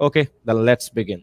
Okay, then let's begin.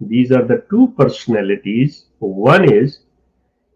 These are the two personalities. One is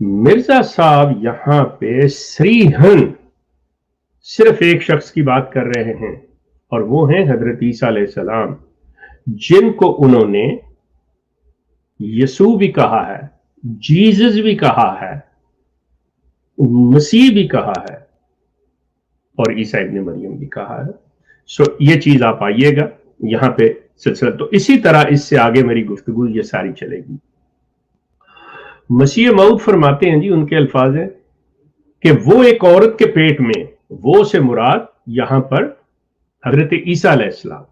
Mirza صاحب یہاں پہ سریحن صرف ایک شخص کی بات کر رہے ہیں اور وہ ہیں حضرت عیسیٰ علیہ السلام، جن کو انہوں نے یسوع بھی کہا ہے، جیزس بھی کہا ہے، مسیح بھی کہا ہے اور عیسیٰ ابن مریم بھی کہا ہے. سو یہ چیز آپ آئیے گا یہاں پہ سلسلہ، تو اسی طرح اس سے آگے میری گفتگو یہ ساری چلے گی. مسیح موعود فرماتے ہیں جی، ان کے الفاظ ہیں کہ وہ ایک عورت کے پیٹ میں، وہ سے مراد یہاں پر حضرت عیسیٰ علیہ السلام،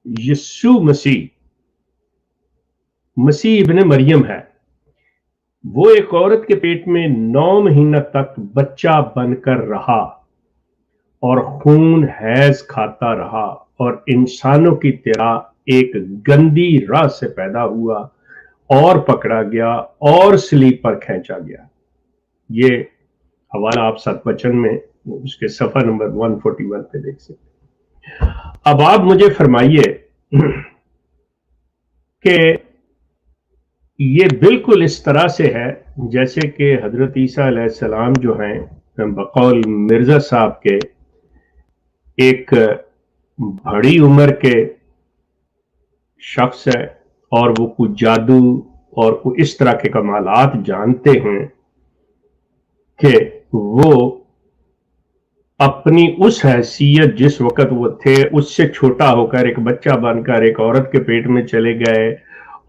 یسوع مسیح ابن مریم ہے. وہ ایک عورت کے پیٹ میں 9 مہینہ تک بچہ بن کر رہا اور خون حیض کھاتا رہا اور انسانوں کی طرح ایک گندی راہ سے پیدا ہوا اور پکڑا گیا اور صلیب پر کھینچا گیا. یہ حوالہ آپ ست وچن میں اس کے صفحہ نمبر 141 پہ دیکھ سکتے. اب آپ مجھے فرمائیے کہ یہ بالکل اس طرح سے ہے جیسے کہ حضرت عیسیٰ علیہ السلام جو ہیں بقول مرزا صاحب کے ایک بڑی عمر کے شخص ہے اور وہ کوئی جادو اور کوئی اس طرح کے کمالات جانتے ہیں کہ وہ اپنی اس حیثیت جس وقت وہ تھے اس سے چھوٹا ہو کر ایک بچہ بن کر ایک عورت کے پیٹ میں چلے گئے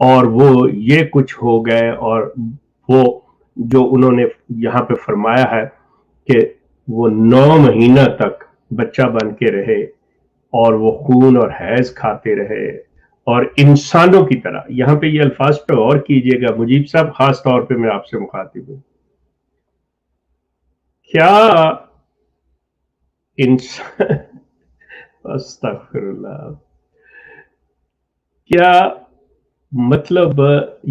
اور وہ یہ کچھ ہو گئے، اور وہ جو انہوں نے یہاں پہ فرمایا ہے کہ وہ 9 مہینہ تک بچہ بن کے رہے اور وہ خون اور حیض کھاتے رہے اور انسانوں کی طرح. یہاں پہ یہ الفاظ پہ غور کیجئے گا مجیب صاحب، خاص طور پہ میں آپ سے مخاطب ہوں. کیا انسان استغفر اللہ، کیا مطلب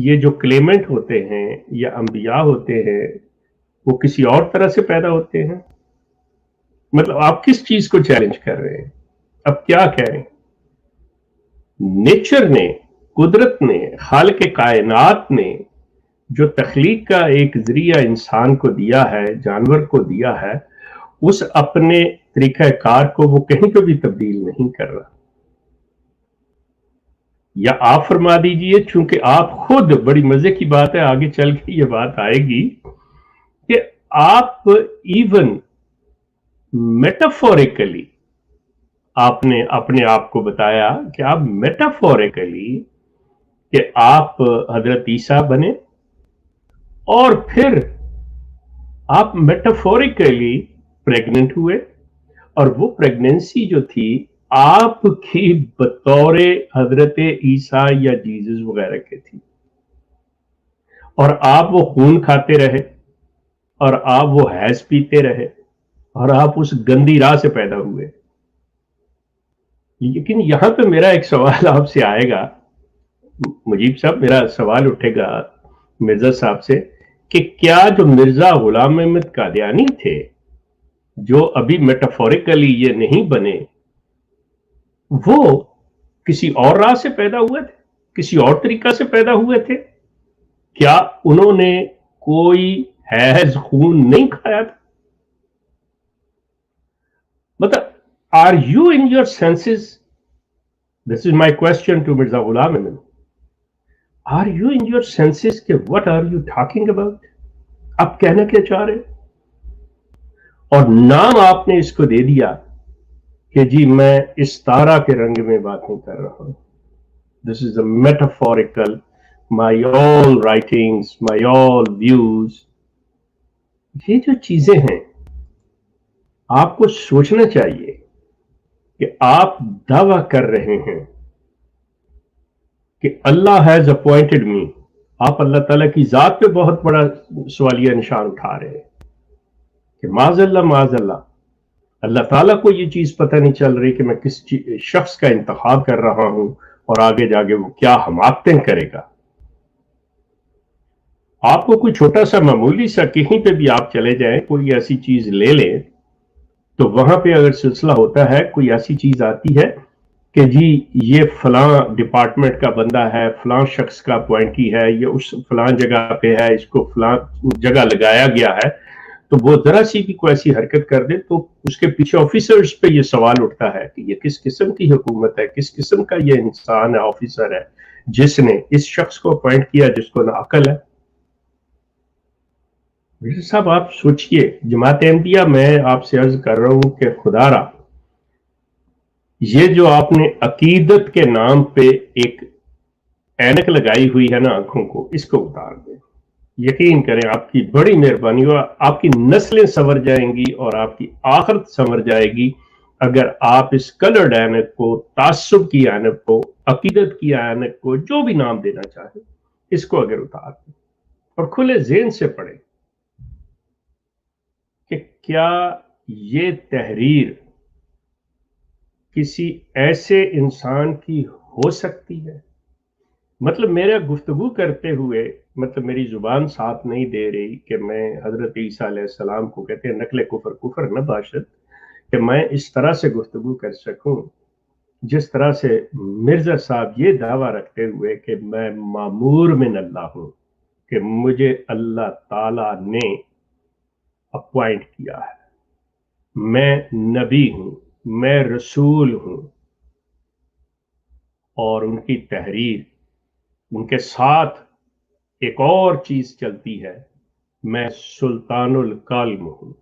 یہ جو کلیمنٹ ہوتے ہیں یا انبیاء ہوتے ہیں وہ کسی اور طرح سے پیدا ہوتے ہیں؟ مطلب آپ کس چیز کو چیلنج کر رہے ہیں؟ اب کیا کہہ رہے ہیں؟ نیچر نے، قدرت نے، خالق کائنات نے جو تخلیق کا ایک ذریعہ انسان کو دیا ہے، جانور کو دیا ہے، اس اپنے طریقہ کار کو وہ کہیں پہ بھی تبدیل نہیں کر رہا. یا آپ فرما دیجئے، چونکہ آپ خود، بڑی مزے کی بات ہے، آگے چل کے یہ بات آئے گی کہ آپ ایون میٹافوریکلی آپ نے اپنے آپ کو بتایا کہ آپ میٹافوریکلی کہ آپ حضرت عیسیٰ بنے اور پھر آپ میٹافوریکلی پریگننٹ ہوئے، اور وہ پریگننسی جو تھی آپ کی بطور حضرت عیسیٰ یا جیزس وغیرہ کے تھی، اور آپ وہ خون کھاتے رہے اور آپ وہ حیض پیتے رہے اور آپ اس گندی راہ سے پیدا ہوئے. لیکن یہاں پہ میرا ایک سوال آپ سے آئے گا مجیب صاحب، میرا سوال اٹھے گا مرزا صاحب سے کہ کیا جو مرزا غلام احمد قادیانی تھے، جو ابھی میٹافوریکلی یہ نہیں بنے، وہ کسی اور راہ سے پیدا ہوئے تھے، کسی اور طریقہ سے پیدا ہوئے تھے؟ کیا انہوں نے کوئی حیض خون نہیں کھایا تھا؟ مطلب are you in your senses? This is my question to Mirza Ghulam Ahmad. Are you in your senses کہ what are you talking about? آپ کہنا کیا چاہ رہے؟ اور نام آپ نے اس کو دے دیا کہ جی میں اس تارا کے رنگ میں باتیں کر رہا ہوں. This is a metaphorical, my all writings, my all views. یہ جو چیزیں ہیں آپ کو سوچنا چاہیے کہ آپ دعویٰ کر رہے ہیں کہ اللہ ہیز اپوائنٹڈ می. آپ اللہ تعالیٰ کی ذات پہ بہت بڑا سوالیہ نشان اٹھا رہے ہیں کہ معاذ اللہ اللہ تعالیٰ کو یہ چیز پتہ نہیں چل رہی کہ میں کس شخص کا انتخاب کر رہا ہوں اور آگے جاگے وہ کیا حماقتیں کرے گا. آپ کو کوئی چھوٹا سا معمولی سا کہیں پہ بھی آپ چلے جائیں، کوئی ایسی چیز لے لیں، تو وہاں پہ اگر سلسلہ ہوتا ہے، کوئی ایسی چیز آتی ہے کہ جی یہ فلاں ڈپارٹمنٹ کا بندہ ہے، فلاں شخص کا اپوائنٹی ہے، یہ اس فلاں جگہ پہ ہے، اس کو فلاں جگہ لگایا گیا ہے، تو وہ ذرا سی بھی کوئی ایسی حرکت کر دے تو اس کے پیچھے آفیسرز پہ یہ سوال اٹھتا ہے کہ یہ کس قسم کی حکومت ہے، کس قسم کا یہ انسان ہے، آفیسر ہے جس نے اس شخص کو اپوائنٹ کیا جس کو نہ عقل ہے۔ مرزا صاحب آپ سوچئے، جماعت احمدیہ میں آپ سے عرض کر رہا ہوں کہ خدا را یہ جو آپ نے عقیدت کے نام پہ ایک اینک لگائی ہوئی ہے نا آنکھوں کو، اس کو اتار دیں۔ یقین کریں آپ کی بڑی مہربانی ہو، آپ کی نسلیں سنور جائیں گی اور آپ کی آخرت سنور جائے گی اگر آپ اس کلرڈ اینک کو، تعصب کی اینک کو، عقیدت کی اینک کو، جو بھی نام دینا چاہیں، اس کو اگر اتار دیں اور کھلے ذہن سے پڑھیں کہ کیا یہ تحریر کسی ایسے انسان کی ہو سکتی ہے؟ مطلب میرا گفتگو کرتے ہوئے مطلب میری زبان ساتھ نہیں دے رہی کہ میں حضرت عیسیٰ علیہ السلام کو کہتے ہیں نقل کفر، کفر نہ باشد، کہ میں اس طرح سے گفتگو کر سکوں جس طرح سے مرزا صاحب یہ دعویٰ رکھتے ہوئے کہ میں مامور من اللہ ہوں، کہ مجھے اللہ تعالیٰ نے اپوائنٹ کیا ہے، میں نبی ہوں، میں رسول ہوں، اور ان کی تحریر، ان کے ساتھ ایک اور چیز چلتی ہے، میں سلطان الکالم ہوں۔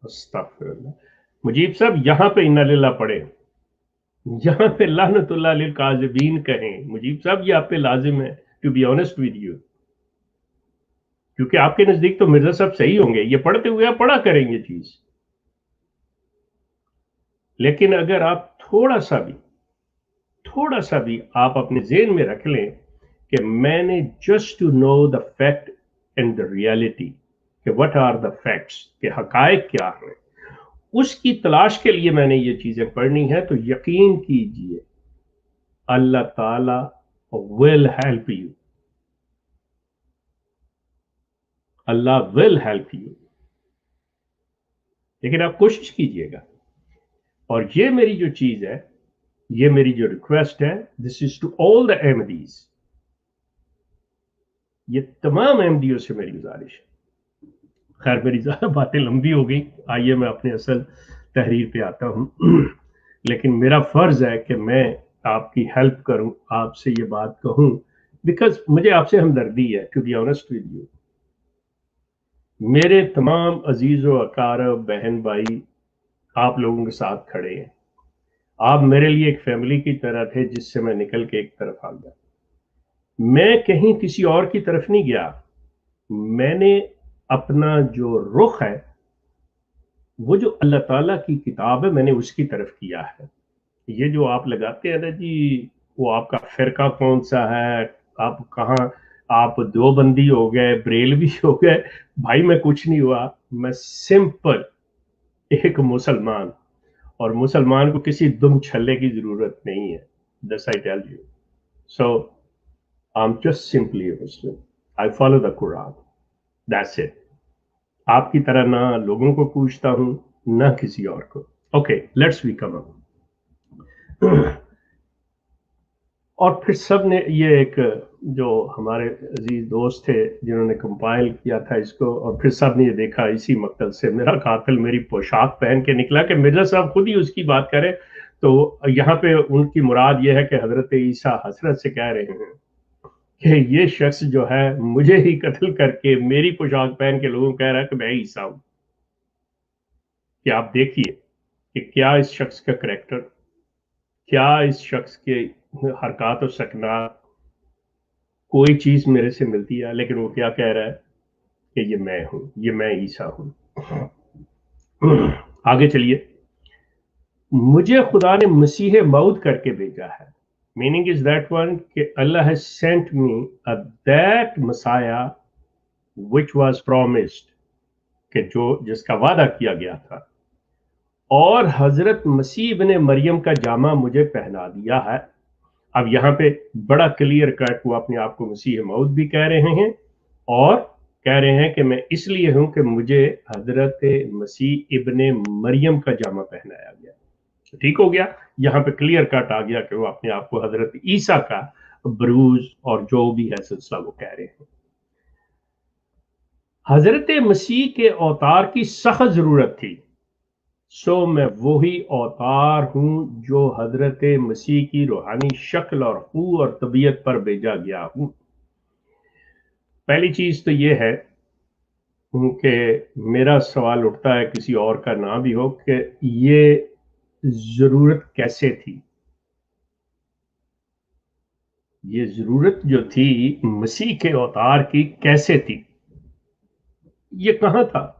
استغفر اللہ۔ مجیب صاحب یہاں پہ انا للہ پڑھیں، یہاں پہ لعنت اللہ للکاذبین کہیں۔ مجیب صاحب یہ آپ پہ لازم ہے، to be honest with you, کیونکہ آپ کے نزدیک تو مرزا صاحب صحیح ہوں گے، یہ پڑھتے ہوئے آپ پڑھا کریں یہ چیز، لیکن اگر آپ تھوڑا سا بھی آپ اپنے ذہن میں رکھ لیں کہ میں نے just to know the fact and the reality, کہ وٹ آر دا فیکٹس، کہ حقائق کیا ہیں، اس کی تلاش کے لیے میں نے یہ چیزیں پڑھنی ہے، تو یقین کیجئے اللہ تعالی will help you، Allah will help you، لیکن آپ کوشش کیجئے گا۔ اور یہ میری جو چیز ہے، یہ میری جو ریکویسٹ ہے، this is to all the Ahmadis، یہ تمام احمدیوں سے میری گزارش ہے۔ خیر میری زیادہ باتیں لمبی ہو گئی، آئیے میں اپنے اصل تحریر پہ آتا ہوں۔ لیکن میرا فرض ہے کہ میں آپ کی ہیلپ کروں، آپ سے یہ بات کہوں، بیکاز مجھے آپ سے ہمدردی ہے، to be honest with you. میرے تمام عزیز و اقارب، بہن بھائی آپ لوگوں کے ساتھ کھڑے ہیں، آپ میرے لیے ایک فیملی کی طرح تھے جس سے میں نکل کے ایک طرف آ گیا۔ میں کہیں کسی اور کی طرف نہیں گیا، میں نے اپنا جو رخ ہے، وہ جو اللہ تعالیٰ کی کتاب ہے، میں نے اس کی طرف کیا ہے۔ یہ جو آپ لگاتے ہیں نا جی وہ آپ کا فرقہ کون سا ہے، آپ کہاں، آپ دیوبندی ہو گئے، بریلوی ہو گئے، بھائی میں کچھ نہیں ہوا، میں سمپل ایک مسلمان، اور مسلمان کو کسی دم چھلے کی ضرورت نہیں ہے، this I tell you. So I'm just simply a Muslim. I follow the Quran. That's it. آپ کی طرح نہ لوگوں کو پوچھتا ہوں نہ کسی اور کو۔ اوکے لیٹس وی کم اپ۔ اور پھر سب نے یہ ایک جو ہمارے عزیز دوست تھے جنہوں نے کمپائل کیا تھا اس کو، اور پھر سب نے یہ دیکھا اسی مقصد سے میرا قاتل میری پوشاک پہن کے نکلا کہ مرزا صاحب خود ہی اس کی بات کرے، تو یہاں پہ ان کی مراد یہ ہے کہ حضرت عیسیٰ حسرت سے کہہ رہے ہیں کہ یہ شخص جو ہے مجھے ہی قتل کر کے میری پوشاک پہن کے لوگوں کہہ رہا ہے کہ میں عیسیٰ ہوں۔ کہ آپ دیکھیے کہ کیا اس شخص کا کریکٹر، کیا اس شخص کے حرکات و سکنات کوئی چیز میرے سے ملتی ہے، لیکن وہ کیا کہہ رہا ہے کہ یہ میں ہوں، یہ میں عیسیٰ ہوں۔ آگے چلیے، مجھے خدا نے مسیح موعود کر کے بھیجا ہے، meaning is that one کہ Allah has sent me a that Messiah which was promised، کہ جس کا وعدہ کیا گیا تھا، اور حضرت مسیح ابن مریم کا جامہ مجھے پہنا دیا ہے۔ اب یہاں پہ بڑا کلیئر کٹ وہ اپنے آپ کو مسیح موعود بھی کہہ رہے ہیں، اور کہہ رہے ہیں کہ میں اس لیے ہوں کہ مجھے حضرت مسیح ابن مریم کا جامہ پہنایا گیا۔ ٹھیک ہو گیا, یہاں پہ کلیئر کٹ آ گیا کہ وہ اپنے آپ کو حضرت عیسیٰ کا بروز اور جو بھی ہے سلسلہ وہ کہہ رہے ہیں. حضرت مسیح کے اوتار کی سخت ضرورت تھی, سو میں وہی اوتار ہوں جو حضرت مسیح کی روحانی شکل اور خو اور طبیعت پر بھیجا گیا ہوں. پہلی چیز تو یہ ہے کہ میرا سوال اٹھتا ہے, کسی اور کا نہ بھی ہو, کہ یہ ضرورت کیسے تھی؟ یہ ضرورت جو تھی مسیح کے اوتار کی کیسے تھی؟ یہ کہاں تھا؟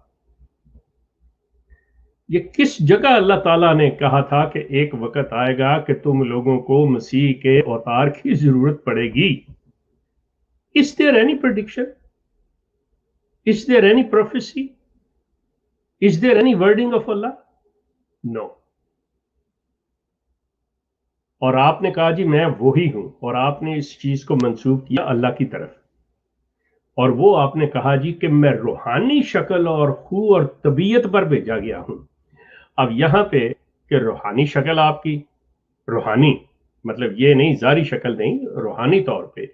یہ کس جگہ اللہ تعالیٰ نے کہا تھا کہ ایک وقت آئے گا کہ تم لوگوں کو مسیح کے اوتار کی ضرورت پڑے گی؟ Is there any prediction? Is there any prophecy? Is there any wording of Allah? No. اور آپ نے کہا جی میں وہی ہوں, اور آپ نے اس چیز کو منسوب کیا اللہ کی طرف, اور وہ آپ نے کہا جی کہ میں روحانی شکل اور خو اور طبیعت پر بھیجا گیا ہوں. اب یہاں پہ کہ روحانی شکل آپ کی, روحانی مطلب یہ نہیں ظاہری شکل نہیں, روحانی طور پہ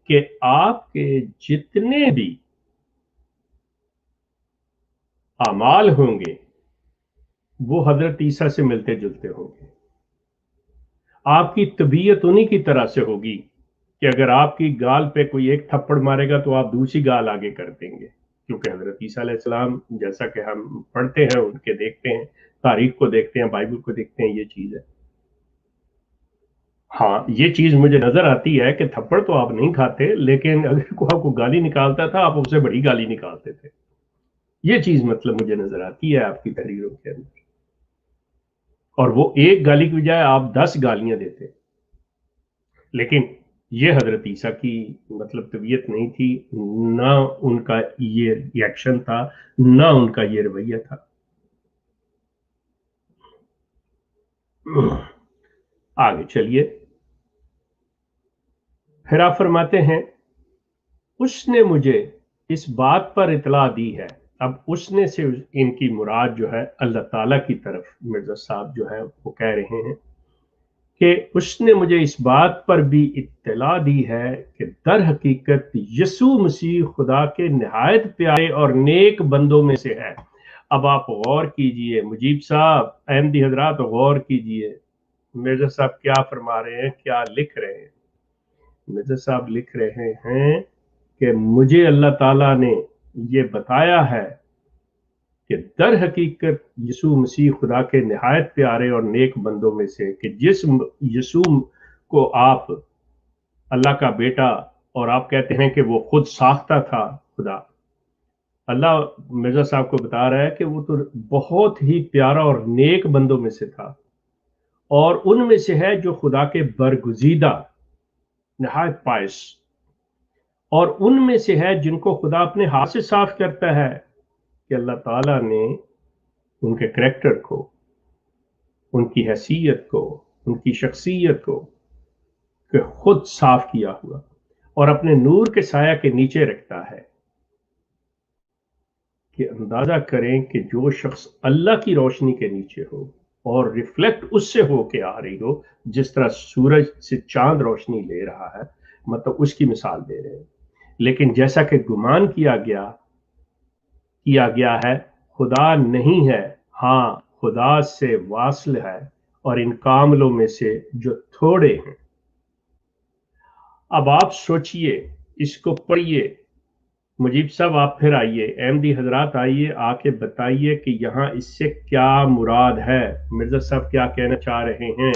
کہ آپ کے جتنے بھی اعمال ہوں گے وہ حضرت عیسیٰ سے ملتے جلتے ہوں گے. آپ کی طبیعت انہی کی طرح سے ہوگی کہ اگر آپ کی گال پہ کوئی ایک تھپڑ مارے گا تو آپ دوسری گال آگے کر دیں گے, کیونکہ حضرت عیسیٰ علیہ السلام جیسا کہ ہم پڑھتے ہیں, ان کے دیکھتے ہیں, تاریخ کو دیکھتے ہیں, بائبل کو دیکھتے ہیں, یہ چیز ہے. ہاں یہ چیز مجھے نظر آتی ہے کہ تھپڑ تو آپ نہیں کھاتے, لیکن اگر کوئی آپ کو گالی نکالتا تھا آپ اس سے بڑی گالی نکالتے تھے. یہ چیز مطلب مجھے نظر آتی ہے آپ کی تحریروں کے اندر, اور وہ ایک گالی کی بجائے آپ 10 گالیاں دیتے. لیکن یہ حضرت عیسیٰ کی مطلب طبیعت نہیں تھی, نہ ان کا یہ ریاکشن تھا, نہ ان کا یہ رویہ تھا. آگے چلیے, پھر آپ فرماتے ہیں اس نے مجھے اس بات پر اطلاع دی ہے. اب اس نے سے ان کی مراد جو ہے اللہ تعالیٰ کی طرف مرزا صاحب جو ہے وہ کہہ رہے ہیں کہ اس نے مجھے اس بات پر بھی اطلاع دی ہے کہ در حقیقت یسوع مسیح خدا کے نہایت پیارے اور نیک بندوں میں سے ہے. اب آپ غور کیجئے, مجیب صاحب, احمدی حضرات غور کیجئے, مرزا صاحب کیا فرما رہے ہیں, کیا لکھ رہے ہیں. مرزا صاحب لکھ رہے ہیں کہ مجھے اللہ تعالیٰ نے یہ بتایا ہے کہ در حقیقت یسوع مسیح خدا کے نہایت پیارے اور نیک بندوں میں سے, کہ جس یسوع کو آپ اللہ کا بیٹا, اور آپ کہتے ہیں کہ وہ خود ساختہ تھا خدا, اللہ مرزا صاحب کو بتا رہا ہے کہ وہ تو بہت ہی پیارا اور نیک بندوں میں سے تھا, اور ان میں سے ہے جو خدا کے برگزیدہ نہایت پائس, اور ان میں سے ہے جن کو خدا اپنے ہاتھ سے صاف کرتا ہے, کہ اللہ تعالیٰ نے ان کے کریکٹر کو, ان کی حیثیت کو, ان کی شخصیت کو کہ خود صاف کیا ہوا اور اپنے نور کے سایہ کے نیچے رکھتا ہے. کہ اندازہ کریں کہ جو شخص اللہ کی روشنی کے نیچے ہو اور ریفلیکٹ اس سے ہو کے آ رہی ہو, جس طرح سورج سے چاند روشنی لے رہا ہے, مطلب اس کی مثال دے رہے ہیں. لیکن جیسا کہ گمان کیا گیا ہے, خدا نہیں ہے, ہاں خدا سے واصل ہے, اور ان کاملوں میں سے جو تھوڑے ہیں. اب آپ سوچئے, اس کو پڑھیے. مجیب صاحب آپ پھر آئیے, احمدی حضرات آئیے, آ کے بتائیے کہ یہاں اس سے کیا مراد ہے, مرزا صاحب کیا کہنا چاہ رہے ہیں,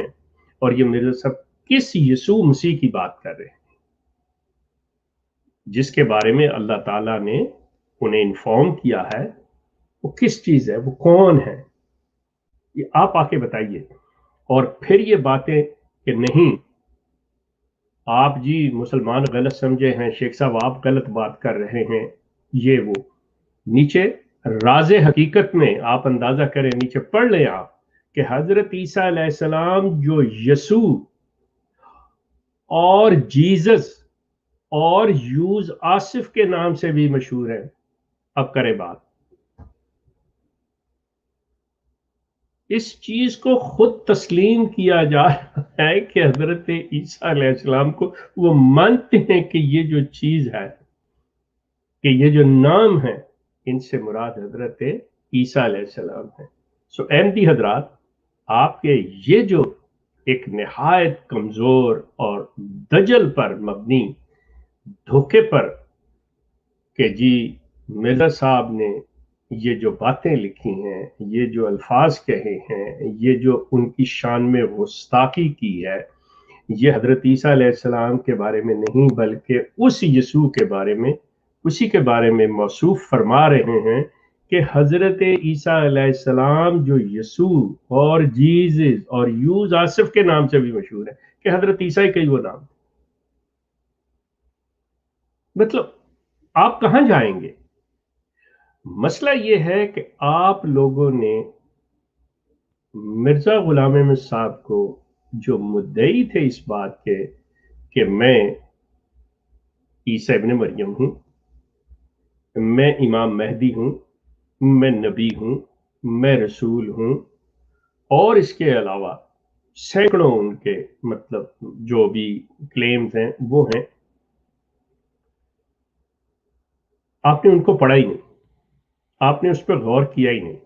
اور یہ مرزا صاحب کس یسوع مسیح کی بات کر رہے ہیں جس کے بارے میں اللہ تعالیٰ نے انہیں انفارم کیا ہے. وہ کس چیز ہے, وہ کون ہے, یہ آپ آ کے بتائیے. اور پھر یہ باتیں کہ نہیں آپ جی مسلمان غلط سمجھے ہیں, شیخ صاحب آپ غلط بات کر رہے ہیں, یہ وہ نیچے راز حقیقت میں آپ اندازہ کریں, نیچے پڑھ لیں آپ کہ حضرت عیسیٰ علیہ السلام جو یسوع اور جیزس اور یوز آصف کے نام سے بھی مشہور ہیں. اب کرے بات, اس چیز کو خود تسلیم کیا جا رہا ہے کہ حضرت عیسیٰ علیہ السلام کو وہ مانتے ہیں کہ یہ جو چیز ہے، کہ یہ جو نام ہے، ان سے مراد حضرت عیسیٰ علیہ السلام ہے۔ سو احمدی حضرات، آپ کے یہ جو ایک نہایت کمزور اور دجل پر مبنی دھوکے پر کہ جی مرزا صاحب نے یہ جو باتیں لکھی ہیں، یہ جو الفاظ کہے ہیں، یہ جو ان کی شان میں گستاخی کی ہے، یہ حضرت عیسیٰ علیہ السلام کے بارے میں نہیں بلکہ اس یسوع کے بارے میں، اسی کے بارے میں موصوف فرما رہے ہیں کہ حضرت عیسیٰ علیہ السلام جو یسوع اور جیزس اور یوز آصف کے نام سے بھی مشہور ہے، کہ حضرت عیسیٰ کا ہی وہ نام۔ مطلب آپ کہاں جائیں گے؟ مسئلہ یہ ہے کہ آپ لوگوں نے مرزا غلام احمد صاحب کو جو مدعی تھے اس بات کے کہ میں عیسیٰ ابن مریم ہوں، میں امام مہدی ہوں، میں نبی ہوں، میں رسول ہوں، اور اس کے علاوہ سینکڑوں ان کے مطلب جو بھی کلیمز ہیں وہ ہیں، آپ نے ان کو پڑھا ہی نہیں، آپ نے اس پر غور کیا ہی نہیں۔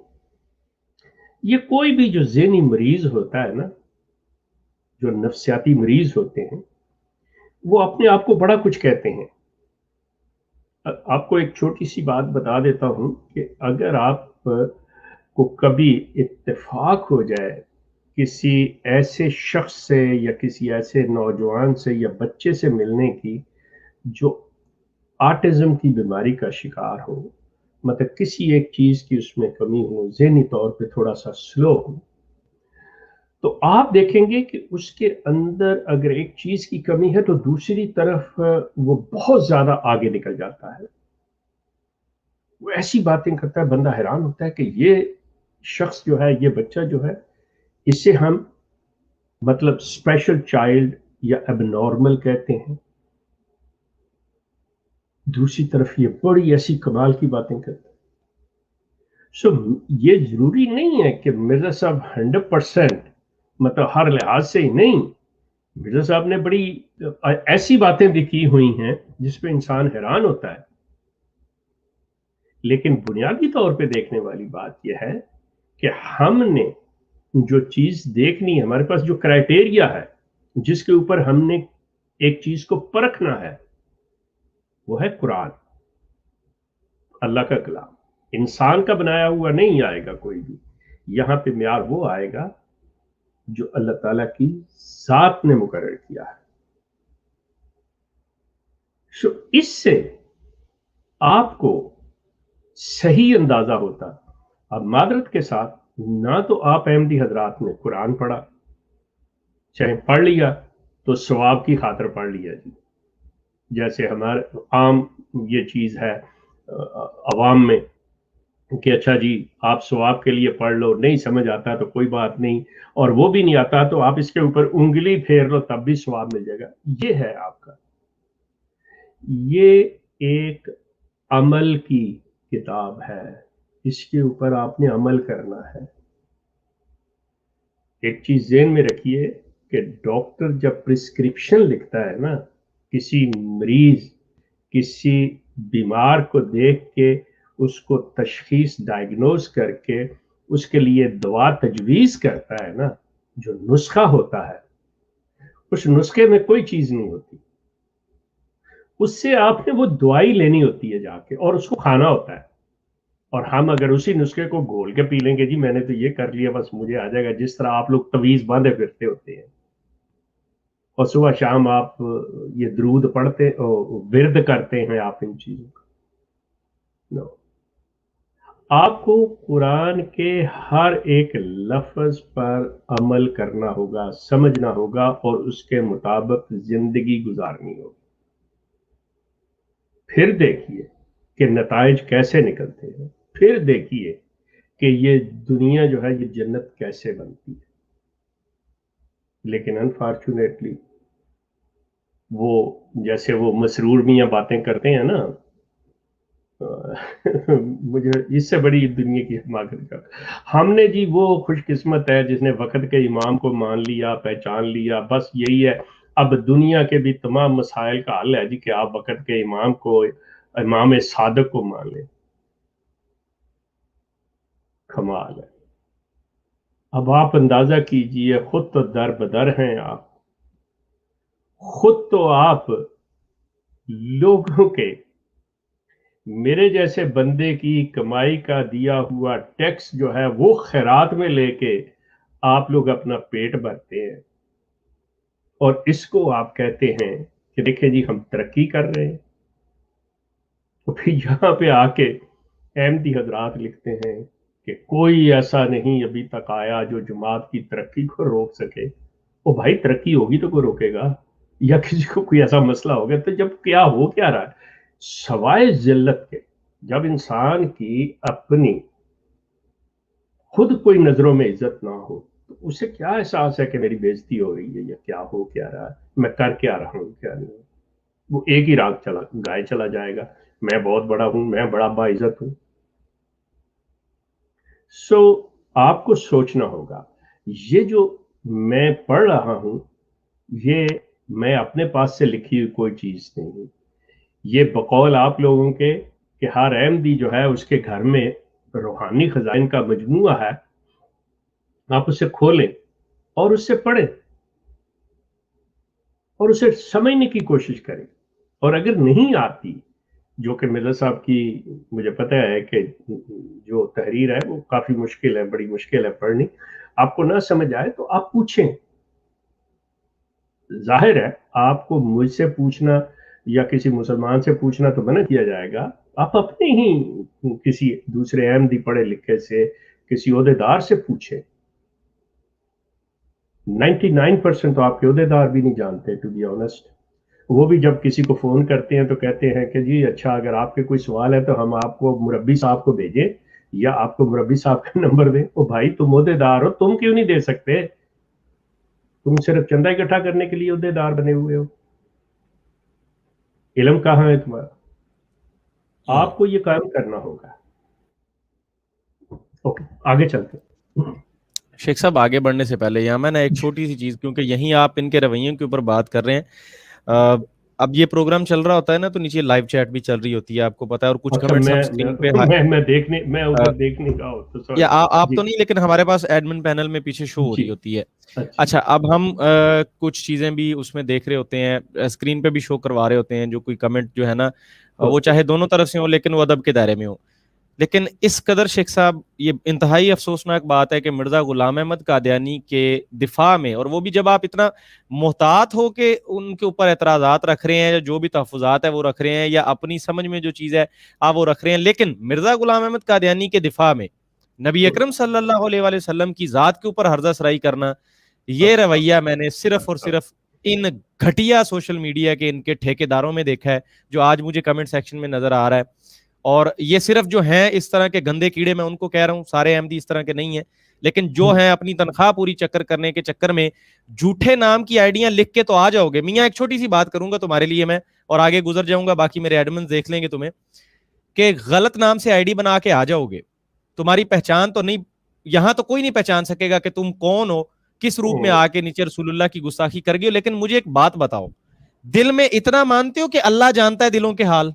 یہ کوئی بھی جو ذہنی مریض ہوتا ہے نا، جو نفسیاتی مریض ہوتے ہیں، وہ اپنے آپ کو بڑا کچھ کہتے ہیں۔ آپ کو ایک چھوٹی سی بات بتا دیتا ہوں کہ اگر آپ کو کبھی اتفاق ہو جائے کسی ایسے شخص سے یا کسی ایسے نوجوان سے یا بچے سے ملنے کی جو آٹزم کی بیماری کا شکار ہو، مطلب کسی ایک چیز کی اس میں کمی ہو، ذہنی طور پہ تھوڑا سا سلو ہو، تو آپ دیکھیں گے کہ اس کے اندر اگر ایک چیز کی کمی ہے تو دوسری طرف وہ بہت زیادہ آگے نکل جاتا ہے، وہ ایسی باتیں کرتا ہے، بندہ حیران ہوتا ہے کہ یہ شخص جو ہے، یہ بچہ جو ہے، اسے ہم مطلب اسپیشل چائلڈ یا اب نارمل کہتے ہیں، دوسری طرف یہ بڑی ایسی کمال کی باتیں کرتا ہے۔ سو یہ ضروری نہیں ہے کہ مرزا صاحب 100% مطلب ہر لحاظ سے ہی نہیں، مرزا صاحب نے بڑی ایسی باتیں بھی کی ہوئی ہیں جس پہ انسان حیران ہوتا ہے، لیکن بنیادی طور پہ دیکھنے والی بات یہ ہے کہ ہم نے جو چیز دیکھنی ہے، ہمارے پاس جو کرائٹیریا ہے جس کے اوپر ہم نے ایک چیز کو پرکھنا ہے، وہ ہے قرآن، اللہ کا کلام۔ انسان کا بنایا ہوا نہیں آئے گا کوئی بھی، یہاں پہ معیار وہ آئے گا جو اللہ تعالیٰ کی ذات نے مقرر کیا ہے۔ سو اس سے آپ کو صحیح اندازہ ہوتا۔ اب معذرت کے ساتھ، نہ تو آپ احمدی حضرات نے قرآن پڑھا، چاہے پڑھ لیا تو ثواب کی خاطر پڑھ لیا جی، جیسے ہمارے عام یہ چیز ہے عوام میں کہ اچھا جی آپ ثواب کے لیے پڑھ لو، نہیں سمجھ آتا تو کوئی بات نہیں، اور وہ بھی نہیں آتا تو آپ اس کے اوپر انگلی پھیر لو تب بھی ثواب مل جائے گا۔ یہ ہے آپ کا، یہ ایک عمل کی کتاب ہے، اس کے اوپر آپ نے عمل کرنا ہے۔ ایک چیز ذہن میں رکھیے کہ ڈاکٹر جب پرسکرپشن لکھتا ہے نا، کسی مریض، کسی بیمار کو دیکھ کے اس کو تشخیص ڈائگنوز کر کے اس کے لیے دوا تجویز کرتا ہے نا، جو نسخہ ہوتا ہے، اس نسخے میں کوئی چیز نہیں ہوتی، اس سے آپ نے وہ دوائی لینی ہوتی ہے جا کے اور اس کو کھانا ہوتا ہے، اور ہم اگر اسی نسخے کو گھول کے پی لیں گے جی میں نے تو یہ کر لیا بس مجھے آ جائے گا، جس طرح آپ لوگ تویز باندھے پھرتے ہوتے ہیں اور صبح شام آپ یہ درود پڑھتے ورد کرتے ہیں آپ ان چیزوں کا، no. آپ کو قرآن کے ہر ایک لفظ پر عمل کرنا ہوگا، سمجھنا ہوگا اور اس کے مطابق زندگی گزارنی ہوگی۔ پھر دیکھیے کہ نتائج کیسے نکلتے ہیں، پھر دیکھیے کہ یہ دنیا جو ہے یہ جنت کیسے بنتی ہے۔ لیکن انفارچونیٹلی وہ جیسے وہ مسرور میاں باتیں کرتے ہیں نا مجھے اس سے بڑی دنیا کی حماقت کا ہم نے جی وہ خوش قسمت ہے جس نے وقت کے امام کو مان لیا پہچان لیا، بس یہی ہے. اب دنیا کے بھی تمام مسائل کا حل ہے جی کہ آپ وقت کے امام کو، امام صادق کو مان لیں. کمال ہے. اب آپ اندازہ کیجئے، خود تو در بدر ہیں آپ، خود تو آپ لوگوں کے، میرے جیسے بندے کی کمائی کا دیا ہوا ٹیکس جو ہے وہ خیرات میں لے کے آپ لوگ اپنا پیٹ بھرتے ہیں، اور اس کو آپ کہتے ہیں کہ دیکھیں جی ہم ترقی کر رہے ہیں. تو پھر یہاں پہ آ کے احمدی حضرات لکھتے ہیں کہ کوئی ایسا نہیں ابھی تک آیا جو جماعت کی ترقی کو روک سکے. او بھائی ترقی ہوگی تو کوئی روکے گا، یا کسی کو کوئی ایسا مسئلہ ہوگا تو جب کیا ہو کیا رہا ہے سوائے ذلت کے. جب انسان کی اپنی خود کوئی نظروں میں عزت نہ ہو تو اسے کیا احساس ہے کہ میری بےزتی ہو رہی ہے یا کیا ہو کیا رہا ہے، میں کر کیا رہا ہوں کیا نہیں. وہ ایک ہی راگ چلا گائے چلا جائے گا، میں بہت بڑا ہوں، میں بڑا باعزت ہوں. سو آپ کو سوچنا ہوگا، یہ جو میں پڑھ رہا ہوں یہ میں اپنے پاس سے لکھی ہوئی کوئی چیز نہیں. یہ بقول آپ لوگوں کے کہ ہر احمدی جو ہے اس کے گھر میں روحانی خزائن کا مجموعہ ہے، آپ اسے کھولیں اور اس سے پڑھیں اور اسے سمجھنے کی کوشش کریں. اور اگر نہیں آتی، جو کہ مرزا صاحب کی مجھے پتہ ہے کہ جو تحریر ہے وہ کافی مشکل ہے، بڑی مشکل ہے پڑھنی، آپ کو نہ سمجھ آئے تو آپ پوچھیں. ظاہر ہے آپ کو مجھ سے پوچھنا یا کسی مسلمان سے پوچھنا تو منع کیا جائے گا، آپ اپنے ہی کسی دوسرے احمدی پڑھے لکھے سے، کسی عہدیدار سے پوچھیں. 99% تو آپ کے عہدیدار بھی نہیں جانتے ٹو بی آنےسٹ. وہ بھی جب کسی کو فون کرتے ہیں تو کہتے ہیں کہ جی اچھا اگر آپ کے کوئی سوال ہے تو ہم آپ کو مربی صاحب کو بھیجیں یا آپ کو مربی صاحب کا نمبر دیں. او بھائی تم عہدیدار ہو، تم کیوں نہیں دے سکتے؟ تم صرف چندہ اکٹھا کرنے کے لیے عہدیدار بنے ہوئے ہو، علم کہاں ہے تمہارا؟ آپ کو یہ کام کرنا ہوگا. اوکے آگے چلتے ہیں. شیخ صاحب آگے بڑھنے سے پہلے یہاں میں نا ایک چھوٹی سی چیز، کیونکہ یہیں آپ ان کے رویوں کے اوپر بات کر رہے ہیں، اب یہ پروگرام چل رہا ہوتا ہے نا تو نیچے لائیو چیٹ بھی چل رہی ہوتی ہے، آپ کو پتا ہے، اور کچھ اچھا کمنٹس ہم اسکرین پہ میں ادھر دیکھنے کا ہوتا، یا سوری. آپ جی تو نہیں، لیکن ہمارے پاس ایڈمن پینل میں پیچھے شو ہو جی رہی ہوتی ہے. اچھا اچھا اب ہم کچھ چیزیں بھی اس میں دیکھ رہے ہوتے ہیں، اسکرین پہ بھی شو کروا رہے ہوتے ہیں، جو کوئی کمنٹ جو ہے نا وہ اوکے. چاہے دونوں طرف سے ہو لیکن وہ ادب کے دائرے میں ہو. لیکن اس قدر شیخ صاحب یہ انتہائی افسوسناک بات ہے کہ مرزا غلام احمد قادیانی کے دفاع میں، اور وہ بھی جب آپ اتنا محتاط ہو کے ان کے اوپر اعتراضات رکھ رہے ہیں، جو بھی تحفظات ہے وہ رکھ رہے ہیں، یا اپنی سمجھ میں جو چیز ہے آپ وہ رکھ رہے ہیں، لیکن مرزا غلام احمد قادیانی کے دفاع میں نبی اکرم صلی اللہ علیہ وآلہ وسلم کی ذات کے اوپر ہرزہ سرائی کرنا، یہ رویہ میں نے صرف اور صرف ان گھٹیا سوشل میڈیا کے ان کے ٹھیکیداروں میں دیکھا ہے، جو آج مجھے کمنٹ سیکشن میں نظر آ رہا ہے. اور یہ صرف جو ہیں اس طرح کے گندے کیڑے، میں ان کو کہہ رہا ہوں، سارے احمدی اس طرح کے نہیں ہیں، لیکن جو ہیں اپنی تنخواہ پوری چکر کرنے کے چکر میں جھوٹے نام کی آئیڈیاں لکھ کے تو آ جاؤ گے. میاں ایک چھوٹی سی بات کروں گا تمہارے لیے میں، اور آگے گزر جاؤں گا، باقی میرے ایڈمنز دیکھ لیں گے تمہیں، کہ غلط نام سے آئی ڈی بنا کے آ جاؤ گے، تمہاری پہچان تو نہیں، یہاں تو کوئی نہیں پہچان سکے گا کہ تم کون ہو، کس روپ میں آ کے نیچے رسول اللہ کی گستاخی کر گئے ہو. لیکن مجھے ایک بات بتاؤ، دل میں اتنا مانتے ہو کہ اللہ جانتا ہے دلوں کے حال؟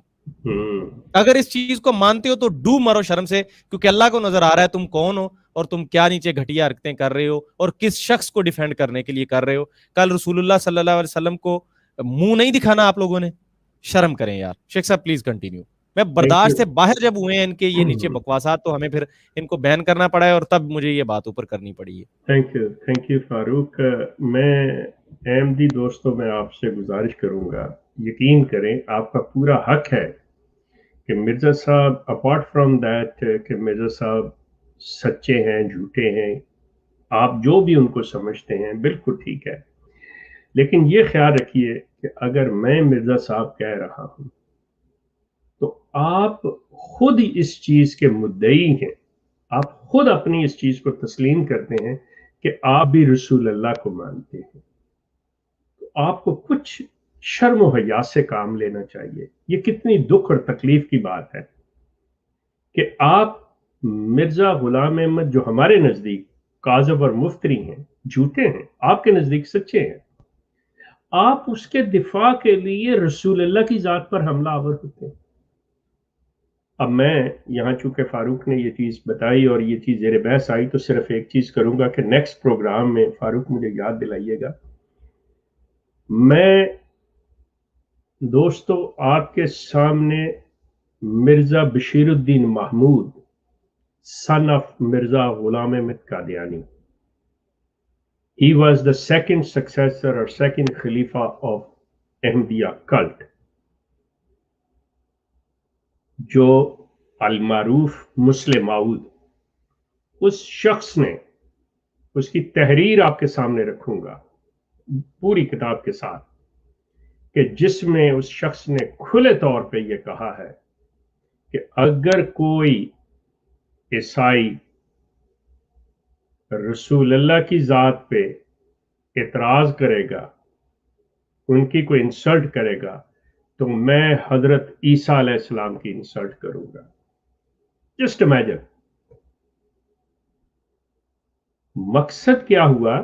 اگر اس چیز کو مانتے ہو تو ڈوب مرو شرم سے، کیونکہ اللہ کو نظر آ رہا ہے تم کون ہو اور تم کیا نیچے گھٹیا حرکتیں کر رہے ہو اور کس شخص کو ڈیفینڈ کرنے کے لیے کر رہے ہو. کل رسول اللہ صلی اللہ علیہ وسلم کو منہ نہیں دکھانا آپ لوگوں نے، شرم کریں یار. شیخ صاحب پلیز کنٹینیو. میں تھینک برداشت یو. سے باہر جب ہوئے ہیں ان کے یہ نیچے بکواسات، تو ہمیں پھر ان کو بین کرنا پڑا ہے، اور تب مجھے یہ بات اوپر کرنی پڑی ہے. تھینک یو فاروق. میں احمدی دوستوں میں آپ سے گزارش کروں گا، یقین کریں آپ کا پورا حق ہے کہ مرزا صاحب اپارٹ فرام دیٹ کہ مرزا صاحب سچے ہیں جھوٹے ہیں، آپ جو بھی ان کو سمجھتے ہیں بالکل ٹھیک ہے، لیکن یہ خیال رکھیے کہ اگر میں مرزا صاحب کہہ رہا ہوں تو آپ خود اس چیز کے مدعی ہیں، آپ خود اپنی اس چیز کو تسلیم کرتے ہیں کہ آپ بھی رسول اللہ کو مانتے ہیں، تو آپ کو کچھ شرم و حیا سے کام لینا چاہیے. یہ کتنی دکھ اور تکلیف کی بات ہے کہ آپ مرزا غلام احمد جو ہمارے نزدیک کاذب اور مفتری ہیں، جھوٹے ہیں، آپ کے نزدیک سچے ہیں، آپ اس کے دفاع کے لیے رسول اللہ کی ذات پر حملہ آور ہوتے ہیں۔ اب میں یہاں چونکہ فاروق نے یہ چیز بتائی اور یہ چیز زیر بحث آئی تو صرف ایک چیز کروں گا کہ نیکسٹ پروگرام میں فاروق مجھے یاد دلائیے گا، میں دوستو آپ کے سامنے مرزا بشیر الدین Mahmood son of Mirza Ghulam Ahmad Qadiani. He was the second successor or second Khalifa of Ahmadiyya cult, جو المعروف مسلم ماؤد، اس شخص نے اس کی تحریر آپ کے سامنے رکھوں گا پوری کتاب کے ساتھ، کہ جس میں اس شخص نے کھلے طور پہ یہ کہا ہے کہ اگر کوئی عیسائی رسول اللہ کی ذات پہ اعتراض کرے گا، ان کی کوئی انسلٹ کرے گا، تو میں حضرت عیسیٰ علیہ السلام کی انسلٹ کروں گا۔ جسٹ امیجن، مقصد کیا ہوا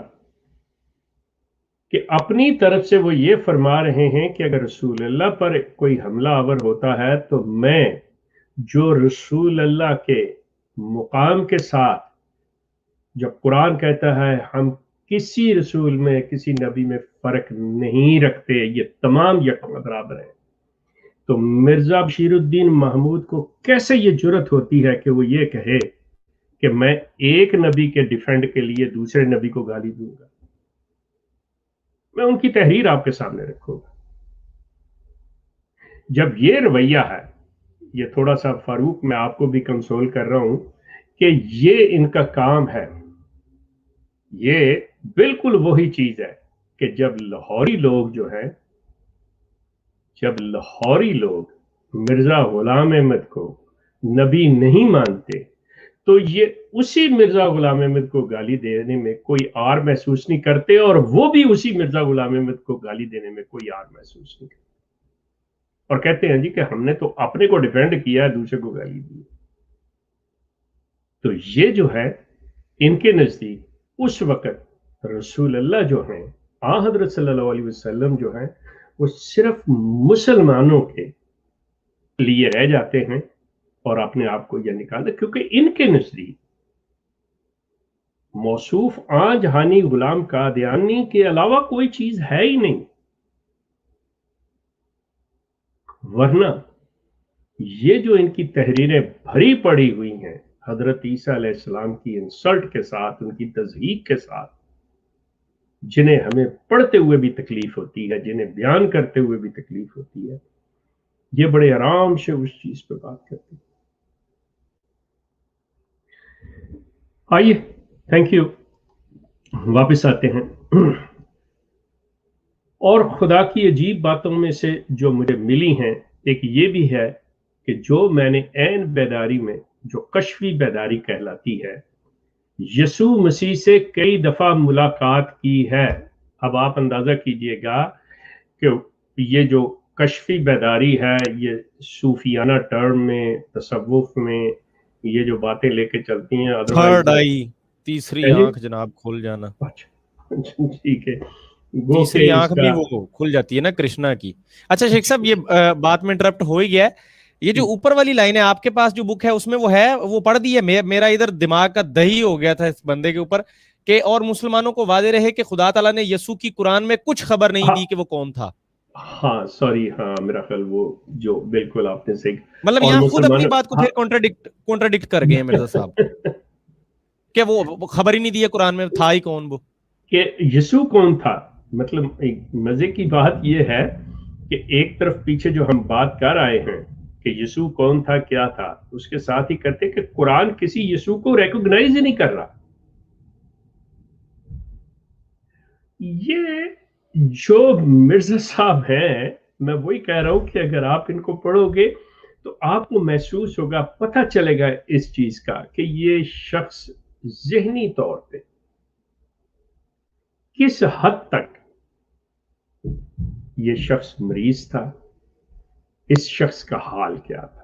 کہ اپنی طرف سے وہ یہ فرما رہے ہیں کہ اگر رسول اللہ پر کوئی حملہ آور ہوتا ہے تو میں جو رسول اللہ کے مقام کے ساتھ، جب قرآن کہتا ہے ہم کسی رسول میں کسی نبی میں فرق نہیں رکھتے، یہ تمام یکساں برابر ہیں، تو مرزا بشیر الدین محمود کو کیسے یہ جرت ہوتی ہے کہ وہ یہ کہے کہ میں ایک نبی کے ڈیفینڈ کے لیے دوسرے نبی کو گالی دوں گا؟ میں ان کی تحریر آپ کے سامنے رکھوں گا۔ جب یہ رویہ ہے، یہ تھوڑا سا فاروق میں آپ کو بھی کنسول کر رہا ہوں کہ یہ ان کا کام ہے، یہ بالکل وہی چیز ہے کہ جب لاہوری لوگ مرزا غلام احمد کو نبی نہیں مانتے تو یہ اسی مرزا غلام احمد کو گالی دینے میں کوئی آر محسوس نہیں کرتے، اور وہ بھی اسی مرزا غلام احمد کو گالی دینے میں کوئی آر محسوس نہیں کرتے، اور کہتے ہیں جی کہ ہم نے تو اپنے کو ڈیفینڈ کیا، دوسرے کو گالی دی۔ تو یہ جو ہے ان کے نزدیک اس وقت رسول اللہ جو ہیں، حضرت صلی اللہ علیہ وسلم جو ہیں، وہ صرف مسلمانوں کے لیے رہ جاتے ہیں، اور اپنے آپ کو یہ نکالا، کیونکہ ان کے نزدیک موصوف جہانی غلام قادیانی کے علاوہ کوئی چیز ہے ہی نہیں۔ ورنہ یہ جو ان کی تحریریں بھری پڑی ہوئی ہیں حضرت عیسیٰ علیہ السلام کی انسلٹ کے ساتھ، ان کی تضحیق کے ساتھ، جنہیں ہمیں پڑھتے ہوئے بھی تکلیف ہوتی ہے، جنہیں بیان کرتے ہوئے بھی تکلیف ہوتی ہے، یہ بڑے آرام سے اس چیز پہ بات کرتے ہیں۔ آئیے، تھینک یو، واپس آتے ہیں۔ اور خدا کی عجیب باتوں میں سے جو مجھے ملی ہیں، ایک یہ بھی ہے کہ جو میں نے عین بیداری میں، جو کشفی بیداری کہلاتی ہے، یسوع مسیح سے کئی دفعہ ملاقات کی ہے۔ اب آپ اندازہ کیجئے گا کہ یہ جو کشفی بیداری ہے، یہ صوفیانہ ٹرم میں، تصوف میں یہ جو باتیں لے کے چلتی ہیں، تھرڈ آئی، تیسری آنکھ جناب کھل جانا، ٹھیک ہے، وہ تیسری آنکھ بھی وہ کھل جاتی ہے نا کرشنا کی۔ اچھا شیخ صاحب، یہ بات میں انٹرپٹ ہو ہی گیا ہے، یہ جو اوپر والی لائن ہے آپ کے پاس جو بک ہے اس میں وہ ہے، وہ پڑھ دی ہے؟ میرا ادھر دماغ کا دہی ہو گیا تھا اس بندے کے اوپر کہ اور مسلمانوں کو واضح رہے کہ خدا تعالیٰ نے یسوع کی قرآن میں کچھ خبر نہیں دی کہ وہ کون تھا۔ ہاں سوری، ہاں میرا خیال وہ جو بالکل آپ نے صحیح، مطلب یہاں خود اپنی بات کو پھر کانٹراڈکٹ کر گئے مرزا صاحب کہ وہ خبر ہی نہیں دی ہے قرآن میں، تھا ہی کون وہ، کہ یسوع کون تھا۔ مطلب مزے کی بات یہ ہے کہ ایک طرف پیچھے جو ہم بات کر آئے ہیں کہ یسوع کون تھا، کیا تھا، اس کے ساتھ ہی کہتے کہ قرآن کسی یسوع کو ریکوگنائز ہی نہیں کر رہا۔ یہ جو مرزا صاحب ہیں، میں وہی کہہ رہا ہوں کہ اگر آپ ان کو پڑھو گے تو آپ کو محسوس ہوگا، پتہ چلے گا اس چیز کا کہ یہ شخص ذہنی طور پہ کس حد تک یہ شخص مریض تھا، اس شخص کا حال کیا تھا۔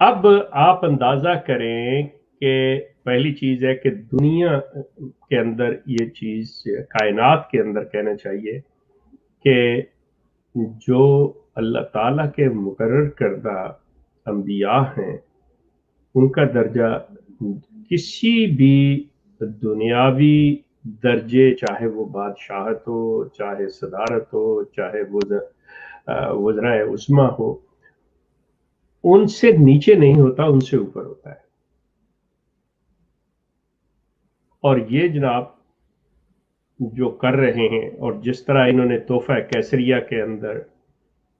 اب آپ اندازہ کریں کہ پہلی چیز ہے کہ دنیا کے اندر یہ چیز، کائنات کے اندر کہنا چاہیے کہ جو اللہ تعالیٰ کے مقرر کردہ انبیاء ہیں ان کا درجہ کسی بھی دنیاوی درجے، چاہے وہ بادشاہت ہو، چاہے صدارت ہو، چاہے وزرائے عظمیٰ ہو، ان سے نیچے نہیں ہوتا، ان سے اوپر ہوتا ہے. اور یہ جناب جو کر رہے ہیں، اور جس طرح انہوں نے تحفہ کیسریہ کے اندر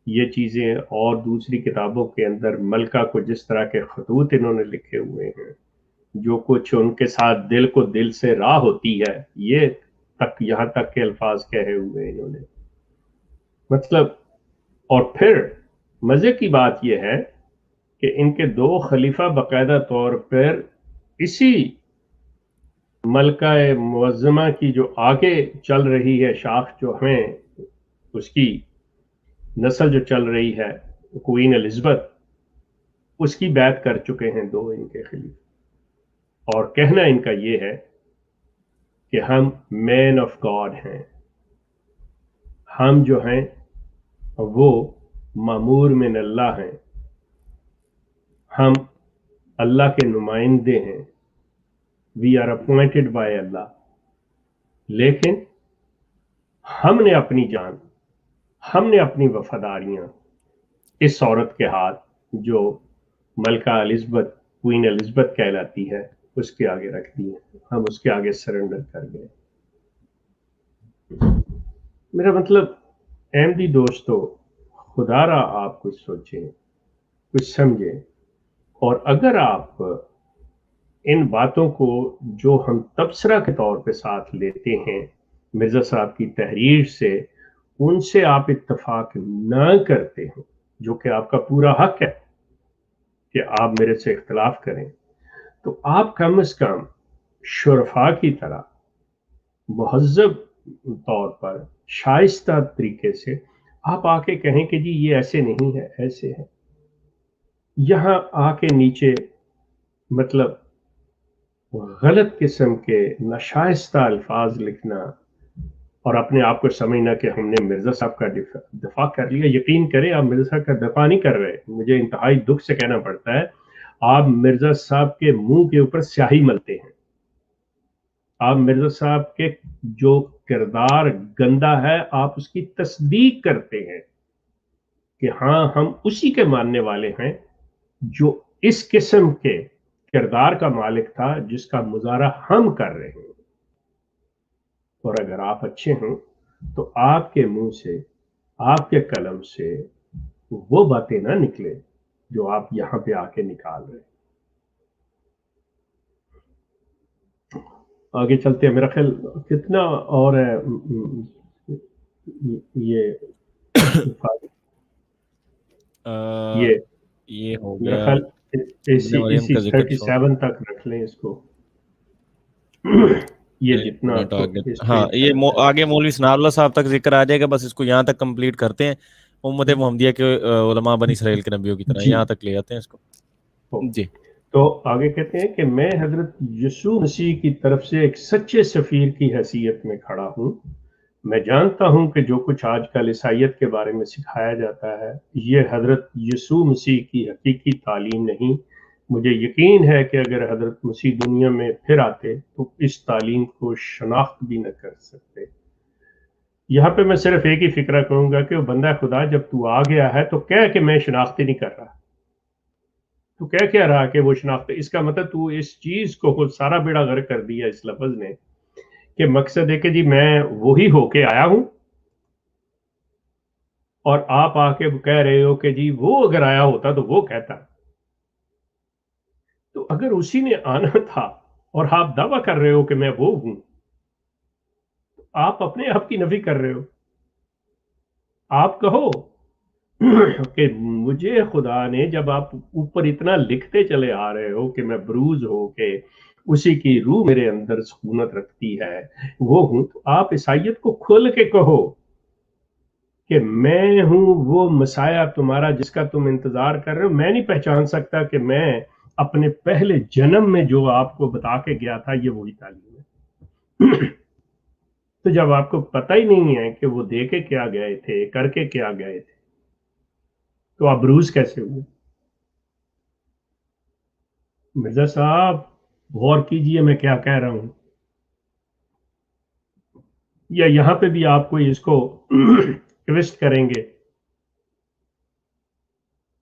یہ چیزیں اور دوسری کتابوں کے اندر ملکہ کو جس طرح کے خطوط انہوں نے لکھے ہوئے ہیں، جو کچھ ان کے ساتھ دل کو دل سے راہ ہوتی ہے، یہ تک یہاں تک کے الفاظ کہے ہوئے انہوں نے. مطلب، اور پھر مزے کی بات یہ ہے کہ ان کے دو خلیفہ باقاعدہ طور پر اسی ملکہ معظمہ کی جو آگے چل رہی ہے شاخ، جو ہیں اس کی نسل جو چل رہی ہے، کوئین الزبتھ، اس کی بیعت کر چکے ہیں دو ان کے خلیفہ. اور کہنا ان کا یہ ہے کہ ہم مین آف گاڈ ہیں، ہم جو ہیں وہ مامور من اللہ ہیں، ہم اللہ کے نمائندے ہیں، وی آر اپوائنٹڈ بائی اللہ. لیکن ہم نے اپنی جان، ہم نے اپنی وفاداریاں اس عورت کے ہاتھ جو ملکہ الزبتھ، کوئین الزبتھ کہلاتی ہے، اس کے آگے رکھ دی ہیں. ہم اس کے آگے سرنڈر کر گئے. میرا مطلب احمدی دوستو، خدا را آپ کچھ سوچیں، کچھ سمجھیں. اور اگر آپ ان باتوں کو جو ہم تبصرہ کے طور پہ ساتھ لیتے ہیں مرزا صاحب کی تحریر سے، ان سے آپ اتفاق نہ کرتے ہیں، جو کہ آپ کا پورا حق ہے کہ آپ میرے سے اختلاف کریں، تو آپ کم از کم شرفاء کی طرح مہذب طور پر شائستہ طریقے سے آپ آ کے کہیں کہ جی یہ ایسے نہیں ہے، ایسے ہے. یہاں آ کے نیچے مطلب غلط قسم کے ناشائستہ الفاظ لکھنا اور اپنے آپ کو سمجھنا کہ ہم نے مرزا صاحب کا دفاع کر لیا. یقین کریں آپ مرزا صاحب کا دفاع نہیں کر رہے، مجھے انتہائی دکھ سے کہنا پڑتا ہے، آپ مرزا صاحب کے منہ کے اوپر سیاہی ملتے ہیں. آپ مرزا صاحب کے جو کردار گندا ہے، آپ اس کی تصدیق کرتے ہیں کہ ہاں ہم اسی کے ماننے والے ہیں جو اس قسم کے کردار کا مالک تھا جس کا مظاہرہ ہم کر رہے ہیں. اور اگر آپ اچھے ہوں تو آپ کے منہ سے، آپ کے قلم سے وہ باتیں نہ نکلے جو آپ یہاں پہ آ کے نکال رہے ہیں. آگے چلتے ہیں. میرا خیال کتنا اور ہے یہ یہ ہو میرا گیا خیال ابن مریم کا ذکر 37 تک رکھ لیں اس کو. یہ جتنا ہاں یہ آگے مولوی ثناء اللہ صاحب تک ذکر آ جائے گا، بس اس کو یہاں تک کمپلیٹ کرتے ہیں. امت محمدیہ کے علماء بنی اسرائیل کے نبیوں کی طرح یہاں تک لے آتے ہیں اس کو. جی تو آگے کہتے ہیں کہ میں حضرت یسوع مسیح کی طرف سے ایک سچے سفیر کی حیثیت میں کھڑا ہوں. میں جانتا ہوں کہ جو کچھ آج کل عیسائیت کے بارے میں سکھایا جاتا ہے یہ حضرت یسوع مسیح کی حقیقی تعلیم نہیں. مجھے یقین ہے کہ اگر حضرت مسیح دنیا میں پھر آتے تو اس تعلیم کو شناخت بھی نہ کر سکتے. یہاں پہ میں صرف ایک ہی فکرہ کروں گا کہ وہ بندہ خدا جب تو آ گیا ہے تو کہہ کہ میں شناختی نہیں کر رہا. تو کیا رہا کہ وہ شناخت، اس کا مطلب تو اس چیز کو خود سارا بیڑا غرق کر دیا اس لفظ نے، کہ مقصد ہے کہ جی میں وہی ہو کے آیا ہوں اور آپ آ کے کہہ رہے ہو کہ جی وہ اگر آیا ہوتا تو وہ کہتا. تو اگر اسی نے آنا تھا اور آپ دعویٰ کر رہے ہو کہ میں وہ ہوں، آپ اپنے آپ کی نفی کر رہے ہو. آپ کہو کہ مجھے خدا نے، جب آپ اوپر اتنا لکھتے چلے آ رہے ہو کہ میں بروز ہو کے اسی کی روح میرے اندر سکونت رکھتی ہے وہ ہوں، تو آپ عیسائیت کو کھول کے کہو کہ میں ہوں وہ مسایا تمہارا جس کا تم انتظار کر رہے ہو. میں نہیں پہچان سکتا کہ میں اپنے پہلے جنم میں جو آپ کو بتا کے گیا تھا یہ وہی تعلیم ہے. تو جب آپ کو پتہ ہی نہیں ہے کہ وہ دے کے کیا گئے تھے, کر کے کیا گئے تھے, تو آپ بروز کیسے ہوئے؟ مرزا صاحب غور کیجئے میں کیا کہہ رہا ہوں, یا یہاں پہ بھی آپ کو اس کو ٹویسٹ کریں گے.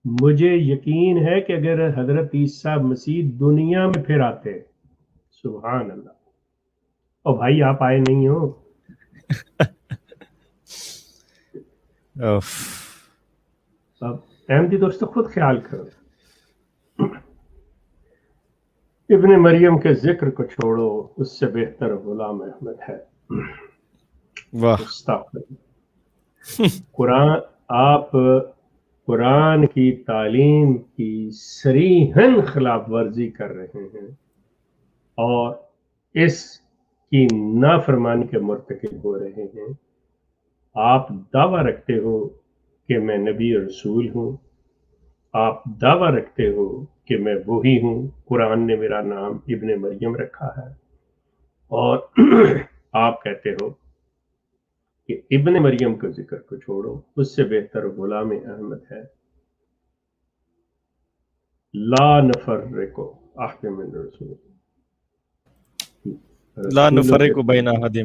مجھے یقین ہے کہ اگر حضرت عیسیٰ مسیح دنیا میں پھر آتے, سبحان اللہ, اور بھائی آپ آئے نہیں ہو. اب احمدی دوستو خود خیال کرو, ابن مریم کے ذکر کو چھوڑو, اس سے بہتر غلام احمد ہے. قرآن, آپ قرآن کی تعلیم کی صریحاً خلاف ورزی کر رہے ہیں اور اس کی نافرمانی کے مرتکب ہو رہے ہیں. آپ دعویٰ رکھتے ہو کہ میں نبی اور رسول ہوں, آپ دعویٰ رکھتے ہو کہ میں وہی ہوں, قرآن نے میرا نام ابن مریم رکھا ہے, اور آپ کہتے ہو کہ ابن مریم کے ذکر کو چھوڑو, اس سے بہتر غلام احمد ہے. لا نفرق احد من رسول, لا نفرق بین احد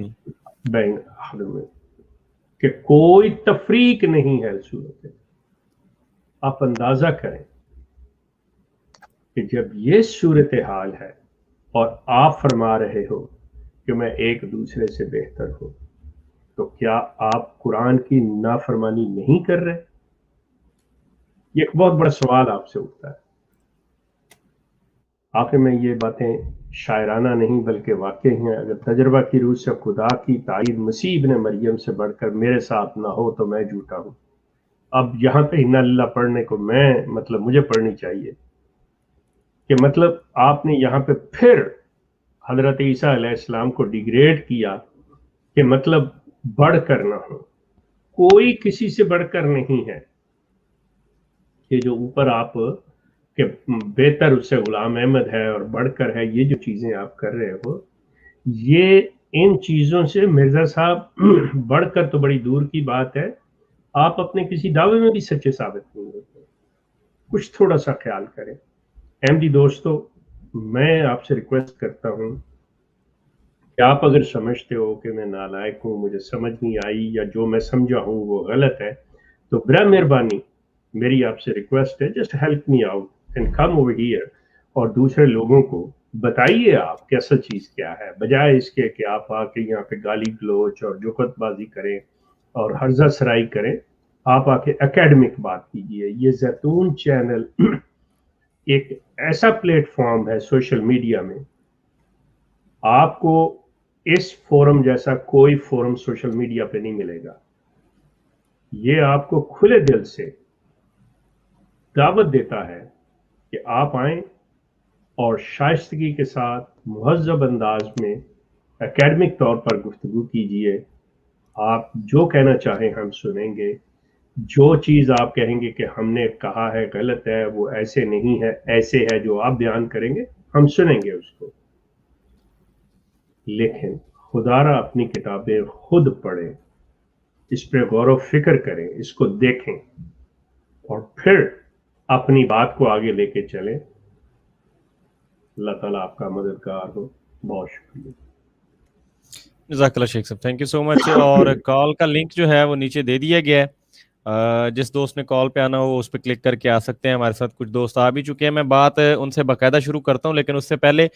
بین احد من, کہ کوئی تفریق نہیں ہے صورت. آپ اندازہ کریں کہ جب یہ صورتحال ہے اور آپ فرما رہے ہو کہ میں ایک دوسرے سے بہتر ہوں, تو کیا آپ قرآن کی نافرمانی نہیں کر رہے؟ یہ ایک بہت بڑا سوال آپ سے اٹھتا ہے. آخر میں یہ باتیں شاعرانہ نہیں بلکہ واقع ہیں. اگر تجربہ کی روح سے خدا کی تائید مسیح ابن مریم سے بڑھ کر میرے ساتھ نہ ہو تو میں جھوٹا ہوں. اب یہاں پہ انا اللہ پڑھنے کو میں مجھے پڑھنی چاہیے کہ آپ نے یہاں پہ پھر حضرت عیسیٰ علیہ السلام کو ڈیگریڈ کیا کہ بڑھ کر نہ ہو. کوئی کسی سے بڑھ کر نہیں ہے. یہ جو اوپر آپ کہ بہتر اس سے غلام احمد ہے اور بڑھ کر ہے, یہ جو چیزیں آپ کر رہے ہو, یہ ان چیزوں سے مرزا صاحب بڑھ کر تو بڑی دور کی بات ہے. آپ اپنے کسی دعوے میں بھی سچے ثابت نہیں ہوتے. کچھ تھوڑا سا خیال کریں. احمدی دوستو, میں آپ سے ریکویسٹ کرتا ہوں کہ آپ اگر سمجھتے ہو کہ میں نالائق ہوں, مجھے سمجھ نہیں آئی, یا جو میں سمجھا ہوں وہ غلط ہے, تو برائے مہربانی میری آپ سے ریکویسٹ ہے, just help me out and come over here, اور دوسرے لوگوں کو بتائیے آپ کہ اصل چیز کیا ہے, بجائے اس کے کہ آپ آ کے یہاں پہ گالی گلوچ اور جوکت بازی کریں اور ہرزہ سرائی کریں. آپ آ کے اکیڈمک بات کیجیے. یہ زیتون چینل ایک ایسا پلیٹ فارم ہے سوشل میڈیا میں, آپ کو اس فورم جیسا کوئی فورم سوشل میڈیا پہ نہیں ملے گا. یہ آپ کو کھلے دل سے دعوت دیتا ہے کہ آپ آئیں اور شائستگی کے ساتھ مہذب انداز میں اکیڈمک طور پر گفتگو کیجیے. آپ جو کہنا چاہیں ہم سنیں گے. جو چیز آپ کہیں گے کہ ہم نے کہا ہے غلط ہے, وہ ایسے نہیں ہے, ایسے ہے, جو آپ بیان کریں گے ہم سنیں گے اس کو. لیکن خدا را اپنی کتابیں خود پڑھیں, اس پہ غور و فکر کریں, اس کو دیکھیں, اور پھر اپنی بات کو آگے لے کے چلیں. اللہ تعالیٰ آپ کا مددگار ہو. بہت شکریہ. جزاک اللہ شیخ صاحب, تھینک یو سو مچ. اور کال کا لنک جو ہے وہ نیچے دے دیا گیا ہے, جس دوست نے کال پہ آنا ہو اس پہ کلک کر کے آ سکتے ہیں. ہمارے ساتھ کچھ دوست آ بھی چکے ہیں, میں بات ان سے باقاعدہ شروع کرتا ہوں, لیکن اس سے پہلے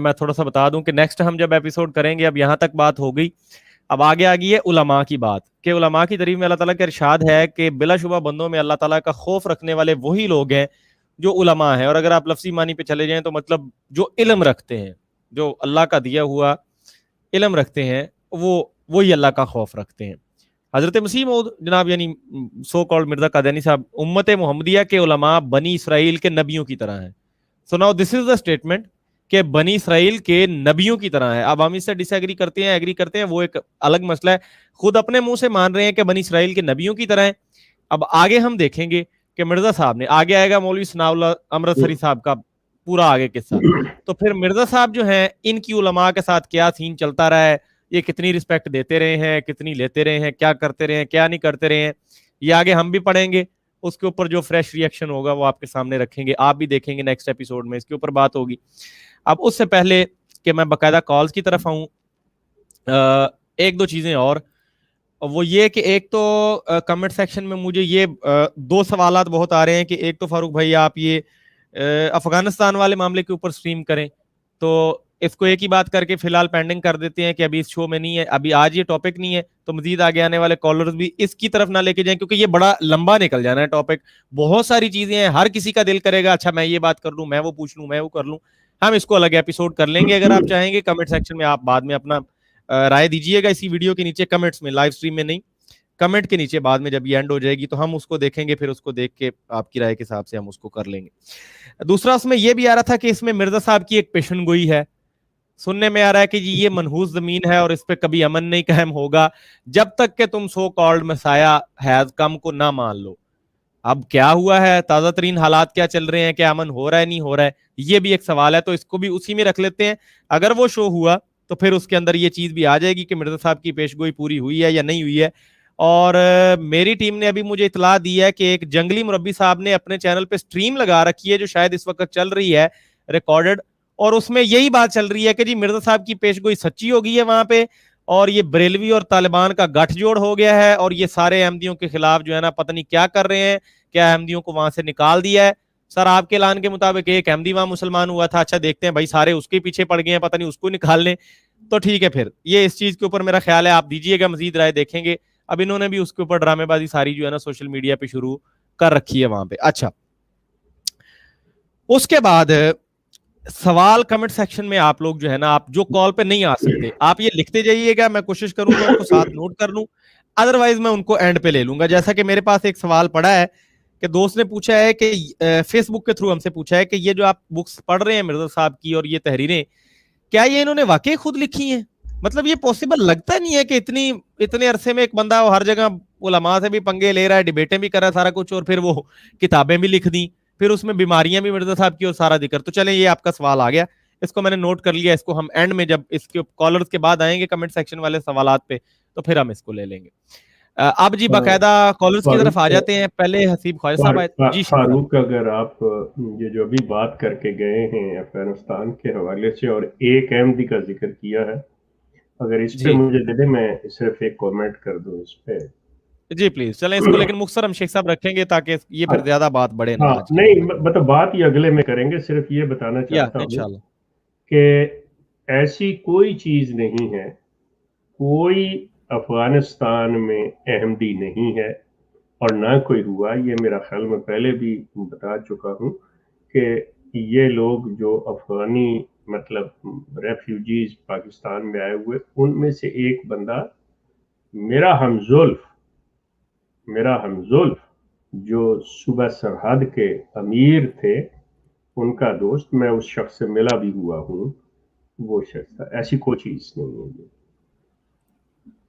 میں تھوڑا سا بتا دوں کہ نیکسٹ ہم جب ایپیسوڈ کریں گے, اب یہاں تک بات ہو گئی, اب آگے آ گئی ہے علماء کی بات, کہ علماء کی تعریف میں اللہ تعالیٰ کا ارشاد ہے کہ بلا شبہ بندوں میں اللہ تعالیٰ کا خوف رکھنے والے وہی لوگ ہیں جو علماء ہیں. اور اگر آپ لفظی معنی پہ چلے جائیں تو جو علم رکھتے ہیں, جو اللہ کا دیا ہوا علم رکھتے ہیں, وہی اللہ کا خوف رکھتے ہیں. حضرت مسیح موعود جناب, یعنی سو کالڈ مرزا قادیانی صاحب, امت محمدیہ کے علماء بنی اسرائیل کے نبیوں کی طرح ہیں. So now this is the statement کہ بنی اسرائیل کے نبیوں کی طرح ہے. اب ہم اس سے ڈس ایگری کرتے ہیں ایگری کرتے ہیں وہ ایک الگ مسئلہ ہے. خود اپنے منہ سے مان رہے ہیں کہ بنی اسرائیل کے نبیوں کی طرح ہے. اب آگے ہم دیکھیں گے کہ مرزا صاحب نے, آگے آئے گا مولوی ثناء اللہ امرتسری صاحب کا پورا آگے قصہ, تو پھر مرزا صاحب جو ہیں ان کی علماء کے ساتھ کیا سین چلتا رہا ہے, یہ کتنی رسپیکٹ دیتے رہے ہیں, کتنی لیتے رہے ہیں, کیا کرتے رہے ہیں, کیا نہیں کرتے رہے ہیں, یہ آگے ہم بھی پڑھیں گے. اس کے اوپر جو فریش ری ایکشن ہوگا وہ آپ کے سامنے رکھیں گے, آپ بھی دیکھیں گے نیکسٹ ایپیسوڈ میں اس کے اوپر بات ہوگی. اب اس سے پہلے کہ میں باقاعدہ کالز کی طرف آؤں, ایک دو چیزیں اور, وہ یہ کہ ایک تو کمنٹ سیکشن میں مجھے یہ دو سوالات بہت آ رہے ہیں کہ ایک تو فاروق بھائی آپ یہ افغانستان والے معاملے کے اوپر سٹریم کریں, تو اس کو ایک ہی بات کر کے فی الحال پینڈنگ کر دیتے ہیں کہ ابھی اس شو میں نہیں ہے, ابھی آج یہ ٹاپک نہیں ہے, تو مزید آگے آنے والے کالرز بھی اس کی طرف نہ لے کے جائیں کیونکہ یہ بڑا لمبا نکل جانا ہے ٹاپک. بہت ساری چیزیں ہیں, ہر کسی کا دل کرے گا اچھا میں یہ بات کر لوں, میں وہ پوچھ لوں, میں وہ کر لوں. ہم اس کو الگ ایپیسوڈ کر لیں گے اگر آپ چاہیں گے. کمنٹ سیکشن میں آپ بعد میں اپنا رائے دیجیے گا اسی ویڈیو کے نیچے, کمنٹس میں, لائیو سٹریم میں نہیں, کمنٹ کے نیچے بعد میں جب یہ اینڈ ہو جائے گی تو ہم اس کو دیکھیں گے, پھر اس کو دیکھ کے آپ کی رائے کے حساب سے ہم اس کو کر لیں گے. دوسرا اس میں یہ بھی آ رہا تھا کہ اس میں مرزا صاحب کی ایک پیشن گوئی ہے, سننے میں آ رہا ہے کہ جی یہ منحوس زمین ہے اور اس پہ کبھی امن نہیں قائم ہوگا جب تک کہ تم سو کالڈ مسایا حیض کم کو نہ مان لو. اب کیا ہوا ہے, تازہ ترین حالات کیا چل رہے ہیں, کیا امن ہو رہا ہے نہیں ہو رہا ہے, یہ بھی ایک سوال ہے, تو اس کو بھی اسی میں رکھ لیتے ہیں. اگر وہ شو ہوا تو پھر اس کے اندر یہ چیز بھی آ جائے گی کہ مرزا صاحب کی پیش گوئی پوری ہوئی ہے یا نہیں ہوئی ہے. اور میری ٹیم نے ابھی مجھے اطلاع دی ہے کہ ایک جنگلی مربی صاحب نے اپنے چینل پہ سٹریم لگا رکھی ہے جو شاید اس وقت چل رہی ہے ریکارڈڈ, اور اس میں یہی بات چل رہی ہے کہ جی مرزا صاحب کی پیش گوئی سچی ہو گئی ہے وہاں پہ, اور یہ بریلوی اور طالبان کا گٹھ جوڑ ہو گیا ہے, اور یہ سارے احمدیوں کے خلاف جو ہے نا پتہ نہیں کیا کر رہے ہیں, کیا احمدیوں کو وہاں سے نکال دیا ہے. سر آپ کے اعلان کے مطابق ایک احمدی وہاں مسلمان ہوا تھا, اچھا دیکھتے ہیں بھائی سارے اس کے پیچھے پڑ گئے ہیں, پتہ نہیں اس کو نکال لیں. تو ٹھیک ہے, پھر یہ اس چیز کے اوپر میرا خیال ہے آپ دیجیے گا, مزید رائے دیکھیں گے. اب انہوں نے بھی اس کے اوپر ڈرامے بازی ساری جو ہے نا سوشل میڈیا پہ شروع کر رکھی ہے وہاں پہ. اچھا, اس کے بعد سوال کمنٹ سیکشن میں آپ لوگ جو ہے نا, آپ جو کال پہ نہیں آ سکتے آپ یہ لکھتے جائیے گا, میں کوشش کروں گا ان کو ساتھ نوٹ کر لوں, ادروائز میں ان کو اینڈ پہ لے لوں گا. جیسا کہ میرے پاس ایک سوال پڑا ہے کہ دوست نے پوچھا ہے کہ فیس بک کے تھرو ہم سے پوچھا ہے کہ یہ جو آپ بکس پڑھ رہے ہیں مرزا صاحب کی اور یہ تحریریں, کیا یہ انہوں نے واقعی خود لکھی ہیں؟ مطلب یہ پاسبل لگتا نہیں ہے کہ اتنے عرصے میں ایک بندہ ہر جگہ علماء سے بھی پنگے لے رہا ہے, ڈیبیٹیں بھی کر رہا ہے سارا کچھ, اور پھر وہ کتابیں بھی لکھ دیں, پھر اس میں بیماریاں بھی مرزا صاحب کی اور سارا ذکر. تو چلیں یہ آپ کا سوال آ گیا, اس کو میں نے نوٹ کر لیا, اس کو ہم اینڈ میں جب اس کے کالرز کے بعد آئیں گے کمنٹ سیکشن والے سوالات پہ تو پھر ہم اس کو لے لیں گے. اب جی باقاعدہ کالرز کی طرف آ جاتے ہیں. پہلے حسیب خواجہ صاحب آئے. جی فاروق, اگر آپ یہ جو ابھی بات کر کے گئے ہیں افغانستان کے حوالے سے اور ایک احمدی کا ذکر کیا ہے, اگر اس پہ مجھے دے دیں میں صرف ایک کامنٹ کر دوں اس پہ. جی پلیز چلیں اس کو, لیکن مختصر ہم شیخ صاحب رکھیں گے تاکہ یہ پھر زیادہ بات بڑھے نا. نہیں مطلب بات یہ اگلے میں کریں گے, صرف یہ بتانا چاہتا ہوں کہ ایسی کوئی چیز نہیں ہے, کوئی افغانستان میں احمدی نہیں ہے اور نہ کوئی ہوا. یہ میرا خیال میں پہلے بھی بتا چکا ہوں کہ یہ لوگ جو افغانی مطلب ریفیوجیز پاکستان میں آئے ہوئے, ان میں سے ایک بندہ میرا ہمزولف جو صوبہ سرحد کے امیر تھے, ان کا دوست, میں اس شخص سے ملا بھی ہوا ہوں, وہ شخص تھا. ایسی کوئی چیز نہیں ہے,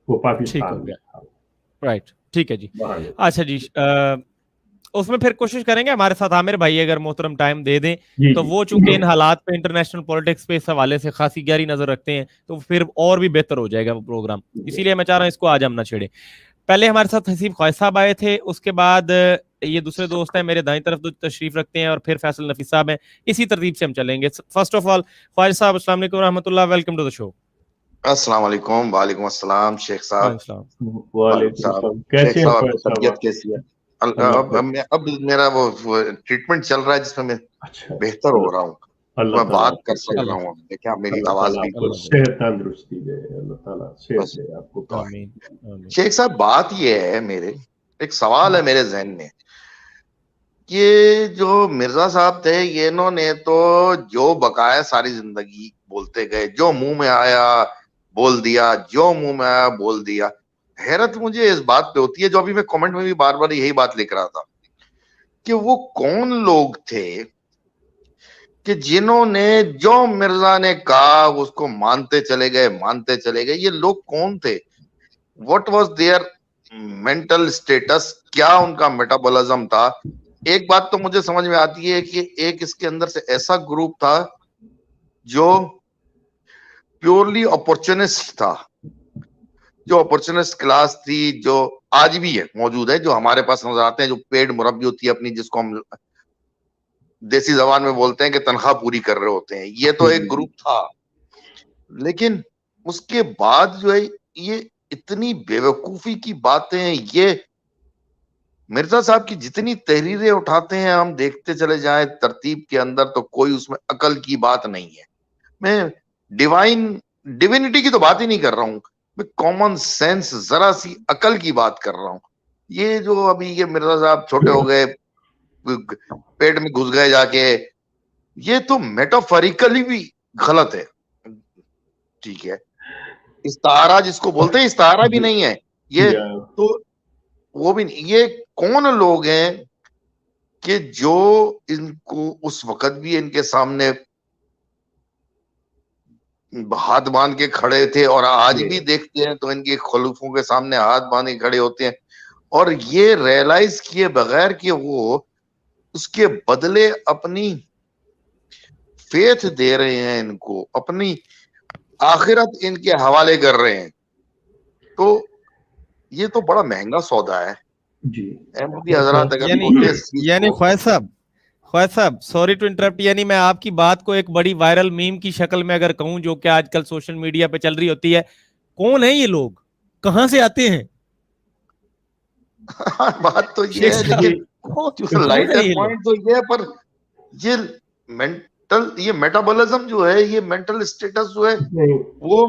وہ پاکستان میں تھا. رائٹ, ٹھیک ہے جی. اچھا جی, اس میں پھر کوشش کریں گے ہمارے ساتھ عامر بھائی اگر محترم ٹائم دے دیں تو وہ چونکہ ان حالات پہ انٹرنیشنل پولیٹکس پہ اس حوالے سے خاصی گہری نظر رکھتے ہیں تو پھر اور بھی بہتر ہو جائے گا وہ پروگرام, اسی لیے میں چاہ رہا ہوں اس کو آج ہم نہ چھیڑیں. پہلے ہمارے ساتھ حسیب خواجہ صاحب آئے تھے, اس کے بعد یہ دوسرے دوست ہیں میرے دائیں طرف تشریف رکھتے ہیں, اور پھر فیصل نفیس صاحب ہیں. اسی ترتیب سے ہم چلیں گے. فرسٹ آف آل خواجہ صاحب السلام علیکم ورحمۃ اللہ, ویلکم ٹو دا شو. السلام علیکم. وعلیکم السلام شیخ صاحب. وعلیکم السلام. کیسے ہیں آپ؟ طبیعت کیسی ہے؟ اب میرا وہ ٹریٹمنٹ چل رہا ہے جس میں میں بہتر ہو رہا ہوں, میں بات کر سک رہا ہوں. دیکھیں میری آواز بالکل صحت تندرستی دے, اللہ تعالیٰ صحت دے آپ کو. شیخ صاحب بات یہ ہے, میرے ایک سوال ہے میرے ذہن میں, یہ جو مرزا صاحب تھے یہ انہوں نے تو جو بقایا ساری زندگی بولتے گئے, جو منہ میں آیا بول دیا, جو منہ میں آیا بول دیا. حیرت مجھے اس بات پہ ہوتی ہے, جو ابھی میں کامنٹ میں بھی بار بار یہی بات لکھ رہا تھا, کہ وہ کون لوگ تھے کہ جنہوں نے جو مرزا نے کہا اس کو مانتے چلے گئے. یہ لوگ کون تھے؟ What was their mental status? کیا ان کا میٹابولزم تھا؟ ایک بات تو مجھے سمجھ میں آتی ہے کہ ایک اس کے اندر سے ایسا گروپ تھا جو پیورلی اپورچونسٹ تھا, جو اپورچونسٹ کلاس تھی, جو آج بھی ہے, موجود ہے, جو ہمارے پاس نظر آتے ہیں, جو پیڈ مربی ہوتی ہے اپنی, جس کو ہم دیسی زبان میں بولتے ہیں کہ تنخواہ پوری کر رہے ہوتے ہیں. یہ تو ایک گروپ تھا, لیکن اس کے بعد جو ہے یہ اتنی بیوقوفی کی باتیں, یہ مرزا صاحب کی جتنی تحریریں اٹھاتے ہیں ہم دیکھتے چلے جائیں ترتیب کے اندر, تو کوئی اس میں عقل کی بات نہیں ہے. میں ڈیوینٹی کی تو بات ہی نہیں کر رہا ہوں, میں کامن سینس, ذرا سی عقل کی بات کر رہا ہوں. یہ جو ابھی یہ مرزا صاحب چھوٹے ہو گئے, پیٹ میں گھس گئے جا کے, یہ تو میٹافوریکلی بھی غلط ہے. ٹھیک ہے, استعارہ جس کو بولتے ہیں, استعارہ بھی نہیں ہے یہ, تو وہ بھی نہیں. یہ کون لوگ ہیں کہ جو ان کو اس وقت بھی ان کے سامنے ہاتھ باندھ کے کھڑے تھے, اور آج بھی دیکھتے ہیں تو ان کے خلوفوں کے سامنے ہاتھ باندھ کے کھڑے ہوتے ہیں, اور یہ ریئلائز کیے بغیر کہ وہ اس کے بدلے اپنی فیتھ دے رہے ہیں, ان کو اپنی آخرت ان کے حوالے کر رہے ہیں, تو یہ تو بڑا مہنگا سودا ہے. جی احمدی حضرات اگر یعنی خواجہ صاحب سوری ٹو انٹرپٹ, یعنی میں آپ کی بات کو ایک بڑی وائرل میم کی شکل میں اگر کہوں, جو کہ آج کل سوشل میڈیا پہ چل رہی ہوتی ہے, کون ہے یہ لوگ, کہاں سے آتے ہیں؟ بات تو یہ ہے, لیکن لائٹر پوائنٹ تو یہ ہے, پر یہ مینٹل, یہ میٹابولزم جو ہے, یہ مینٹل اسٹیٹس جو ہے, وہ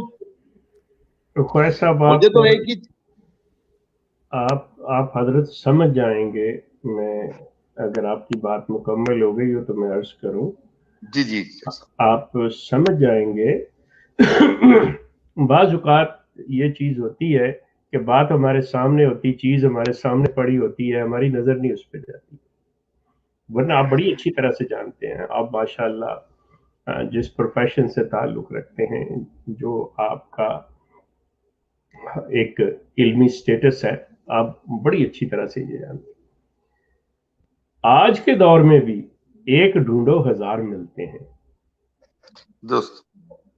خواجہ صاحب مجھے تو ایک ہی, آپ حضرت سمجھ جائیں گے. میں اگر آپ کی بات مکمل ہو گئی ہو تو میں عرض کروں. جی آپ سمجھ جائیں گے. بعض اوقات یہ چیز ہوتی ہے کہ بات ہمارے سامنے ہوتی, چیز ہمارے سامنے پڑی ہوتی ہے, ہماری نظر نہیں اس پہ جاتی, ورنہ آپ بڑی اچھی طرح سے جانتے ہیں. آپ ماشاءاللہ جس پروفیشن سے تعلق رکھتے ہیں, جو آپ کا ایک علمی سٹیٹس ہے, آپ بڑی اچھی طرح سے یہ جانتے ہیں. آج کے دور میں بھی ایک ڈھونڈو ہزار ملتے ہیں دوست,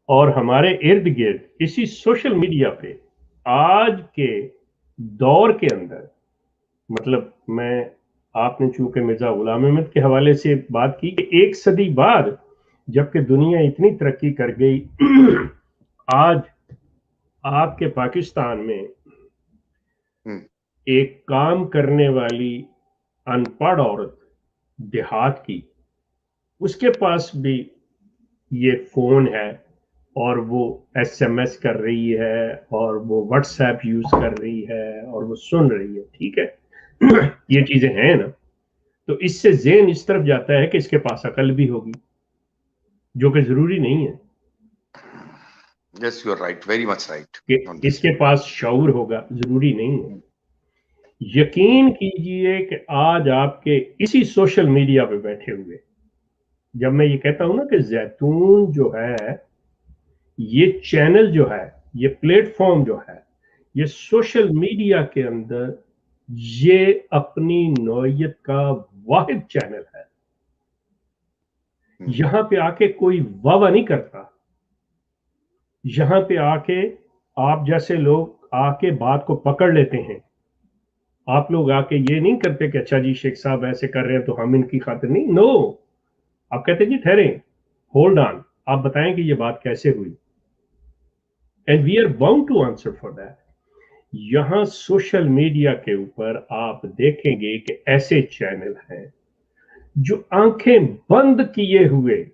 اور ہمارے ارد گرد اسی سوشل میڈیا پہ آج کے دور کے اندر, مطلب میں, آپ نے چونکہ مرزا غلام احمد کے حوالے سے بات کی کہ 1 صدی بعد جبکہ دنیا اتنی ترقی کر گئی, آج آپ کے پاکستان میں ایک کام کرنے والی ان پڑھ عورت دیہات کی, اس کے پاس بھی یہ فون ہے, اور وہ SMS کر رہی ہے, اور وہ واٹس ایپ یوز کر رہی ہے, اور وہ سن رہی ہے. ٹھیک ہے, یہ چیزیں ہیں نا, تو اس سے ذہن اس طرف جاتا ہے کہ اس کے پاس عقل بھی ہوگی, جو کہ ضروری نہیں ہے. Yes, you are right, very much right. کہ اس کے پاس شعور ہوگا, ضروری نہیں ہے. یقین کیجئے کہ آج آپ کے اسی سوشل میڈیا پہ بیٹھے ہوئے, جب میں یہ کہتا ہوں نا کہ زیتون جو ہے, یہ چینل جو ہے, یہ پلیٹ فارم جو ہے, یہ سوشل میڈیا کے اندر یہ اپنی نوعیت کا واحد چینل ہے. یہاں پہ آ کے کوئی واہ نہیں کرتا, یہاں پہ آ کے آپ جیسے لوگ آ کے بات کو پکڑ لیتے ہیں. آپ لوگ آ کے یہ نہیں کرتے کہ اچھا جی شیخ صاحب ایسے کر رہے ہیں تو ہم ان کی خاطر نہیں. نو, آپ کہتے ہیں جی ٹھہریں, ہولڈ آن, آپ بتائیں کہ یہ بات کیسے ہوئی, and we are bound to answer for that. یہاں سوشل میڈیا کے اوپر آپ دیکھیں گے کہ ایسے چینل ہیں جو آنکھیں بند کیے ہوئے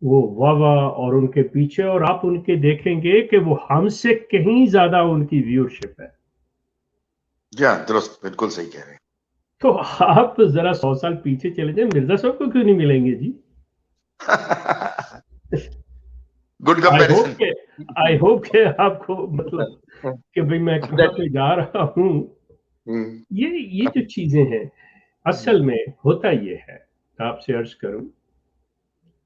وہ واوا اور ان کے پیچھے, اور آپ ان کے دیکھیں گے کہ وہ ہم سے کہیں زیادہ ان کی ویورشپ ہے. درست, بالکل صحیح کہہ رہے ہیں. تو آپ ذرا 100 سال پیچھے چلے جائیں, مرزا صاحب کو کیوں نہیں ملیں گے جی؟ Good comparison. آئی ہوپ کہ آپ کو مطلب کہ بھئی میں کہاں پہ جا رہا ہوں. یہ جو چیزیں ہیں, اصل میں ہوتا یہ ہے, آپ سے عرض کروں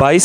22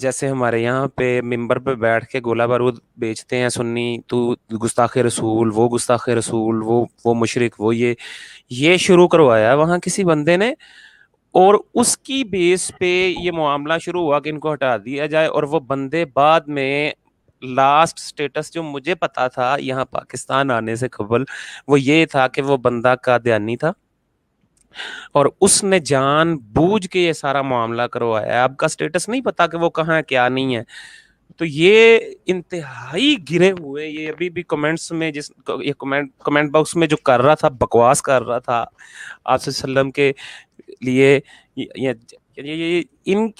جیسے ہمارے یہاں پہ ممبر پہ بیٹھ کے گولہ بارود بیچتے ہیں سنی، تو گستاخ رسول، وہ گستاخ رسول، وہ مشرک، وہ یہ شروع کروایا وہاں کسی بندے نے، اور اس کی بیس پہ یہ معاملہ شروع ہوا کہ ان کو ہٹا دیا جائے. اور وہ بندے بعد میں لاسٹ سٹیٹس جو مجھے پتا تھا یہاں پاکستان آنے سے قبل، وہ یہ تھا کہ وہ بندہ قادیانی تھا اور اس نے جان بوجھ کے یہ سارا معاملہ کروایا ہے. آپ کا سٹیٹس نہیں پتا کہ وہ کہاں ہے کیا نہیں ہے. تو یہ انتہائی گرے ہوئے، یہ ابھی بھی کمنٹس میں یہ کمنٹ باکس میں جو کر رہا تھا، بکواس کر رہا تھا آپ صلی اللہ علیہ وسلم کے لیے،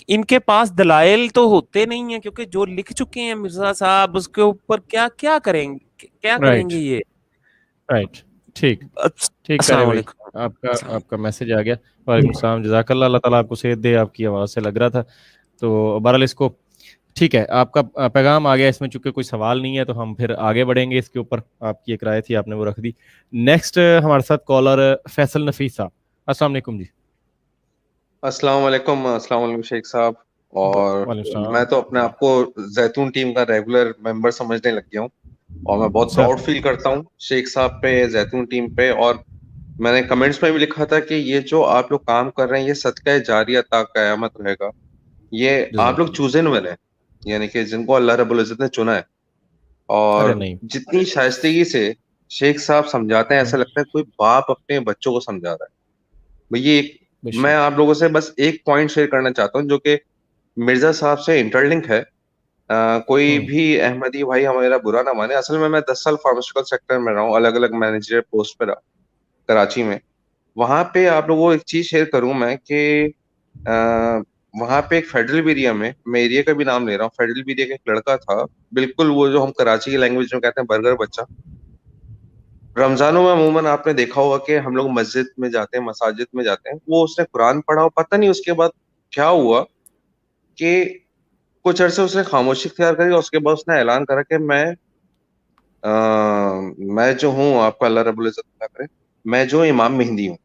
ان کے پاس دلائل تو ہوتے نہیں ہیں، کیونکہ جو لکھ چکے ہیں مرزا صاحب اس کے اوپر کیا کریں رائٹ گے یہ. رائٹ. ٹھیک ٹھیک کرے السلام بھائی، علیکم. آپ کا میسج آ گیا. وعلیکم السلام، جزاک اللہ. اللہ تعالیٰ آپ کو صحت دے، آپ کی آواز سے لگ رہا تھا. تو بہرحال اس کو ٹھیک ہے، آپ کا پیغام آ گیا. اس میں چونکہ کوئی سوال نہیں ہے تو ہم پھر آگے بڑھیں گے اس کے اوپر. آپ کی ایک رائے تھی، آپ نے وہ رکھ دی. نیکسٹ ہمارے ساتھ کالر فیصل نفیس صاحب. السلام علیکم جی. السلام علیکم شیخ صاحب. اور وعلیکم السلام. میں تو اپنے آپ کو زیتون ٹیم کا ریگولر ممبر سمجھنے لگ گیا ہوں، اور میں بہت سر پراؤڈ فیل کرتا ہوں شیخ صاحب پہ، زیتون ٹیم پہ. اور میں نے کمنٹس میں بھی لکھا تھا کہ یہ جو آپ لوگ کام کر رہے ہیں یہ صدقہ جاریہ تا قیامت رہے گا. یہ آپ لوگ چوزن ون ہیں، یعنی کہ جن کو اللہ رب العزت نے چنا ہے. اور ارے نہیں، جتنی شائستگی سے شیخ صاحب سمجھاتے ہیں، ایسا لگتا ہے کوئی باپ اپنے بچوں کو سمجھا رہا ہے. بھئی ایک میں آپ لوگوں سے بس ایک پوائنٹ شیئر کرنا چاہتا ہوں جو کہ مرزا صاحب سے انٹر لنک ہے. کوئی بھی احمدی بھائی ہمارا برا نہ مانے. اصل میں 10 سال فارماسیوٹیکل سیکٹر میں رہا ہوں، الگ الگ مینیجر پوسٹ پہ رہا کراچی میں. وہاں پہ آپ لوگوں کو ایک چیز شیئر کروں میں کہ وہاں پہ ایک فیڈرل بیریا میں ایریا کا بھی نام لے رہا ہوں، فیڈرل بیریا کا ایک لڑکا تھا، بالکل وہ جو ہم کراچی کی لینگویج میں کہتے ہیں برگر بچہ. رمضانوں میں عموماً آپ نے دیکھا ہوگا کہ ہم لوگ مسجد میں جاتے ہیں، مساجد میں جاتے ہیں. وہ اس نے قرآن پڑھا، پتہ نہیں اس کے بعد کیا ہوا کہ کچھ عرصے اس نے خاموشی اختیار کری، اور اس کے بعد اس نے اعلان کرا کہ میں جو ہوں، آپ کو اللہ رب العزت نہ کرے، میں جو امام مہدی ہوں.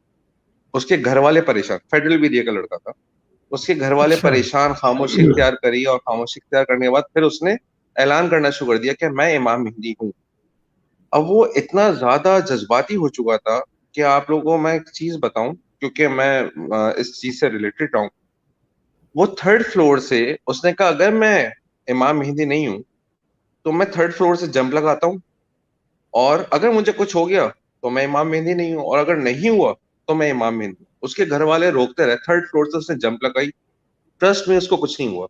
اس کے گھر والے پریشان، فیڈرل بیریا کا لڑکا تھا، اس کے گھر والے پریشان، خاموشی اختیار کری، اور خاموشی اختیار کرنے کے بعد پھر اس نے اعلان کرنا شروع کر دیا کہ میں امام مہدی ہوں. اب وہ اتنا زیادہ جذباتی ہو چکا تھا کہ آپ لوگوں کو میں ایک چیز بتاؤں، کیونکہ میں اس چیز سے ریلیٹڈ ہوں. وہ 3rd فلور سے اس نے کہا اگر میں امام مہدی نہیں ہوں تو میں 3rd فلور سے جمپ لگاتا ہوں، اور اگر مجھے کچھ ہو گیا تو میں امام مہدی نہیں ہوں، اور اگر نہیں ہوا تو میں امام مہدی ہوں. اس کے گھر والے روکتے رہے، 3rd فلور سے اس نے جمپ لگائی. ٹرسٹ میں اس کو کچھ نہیں ہوا،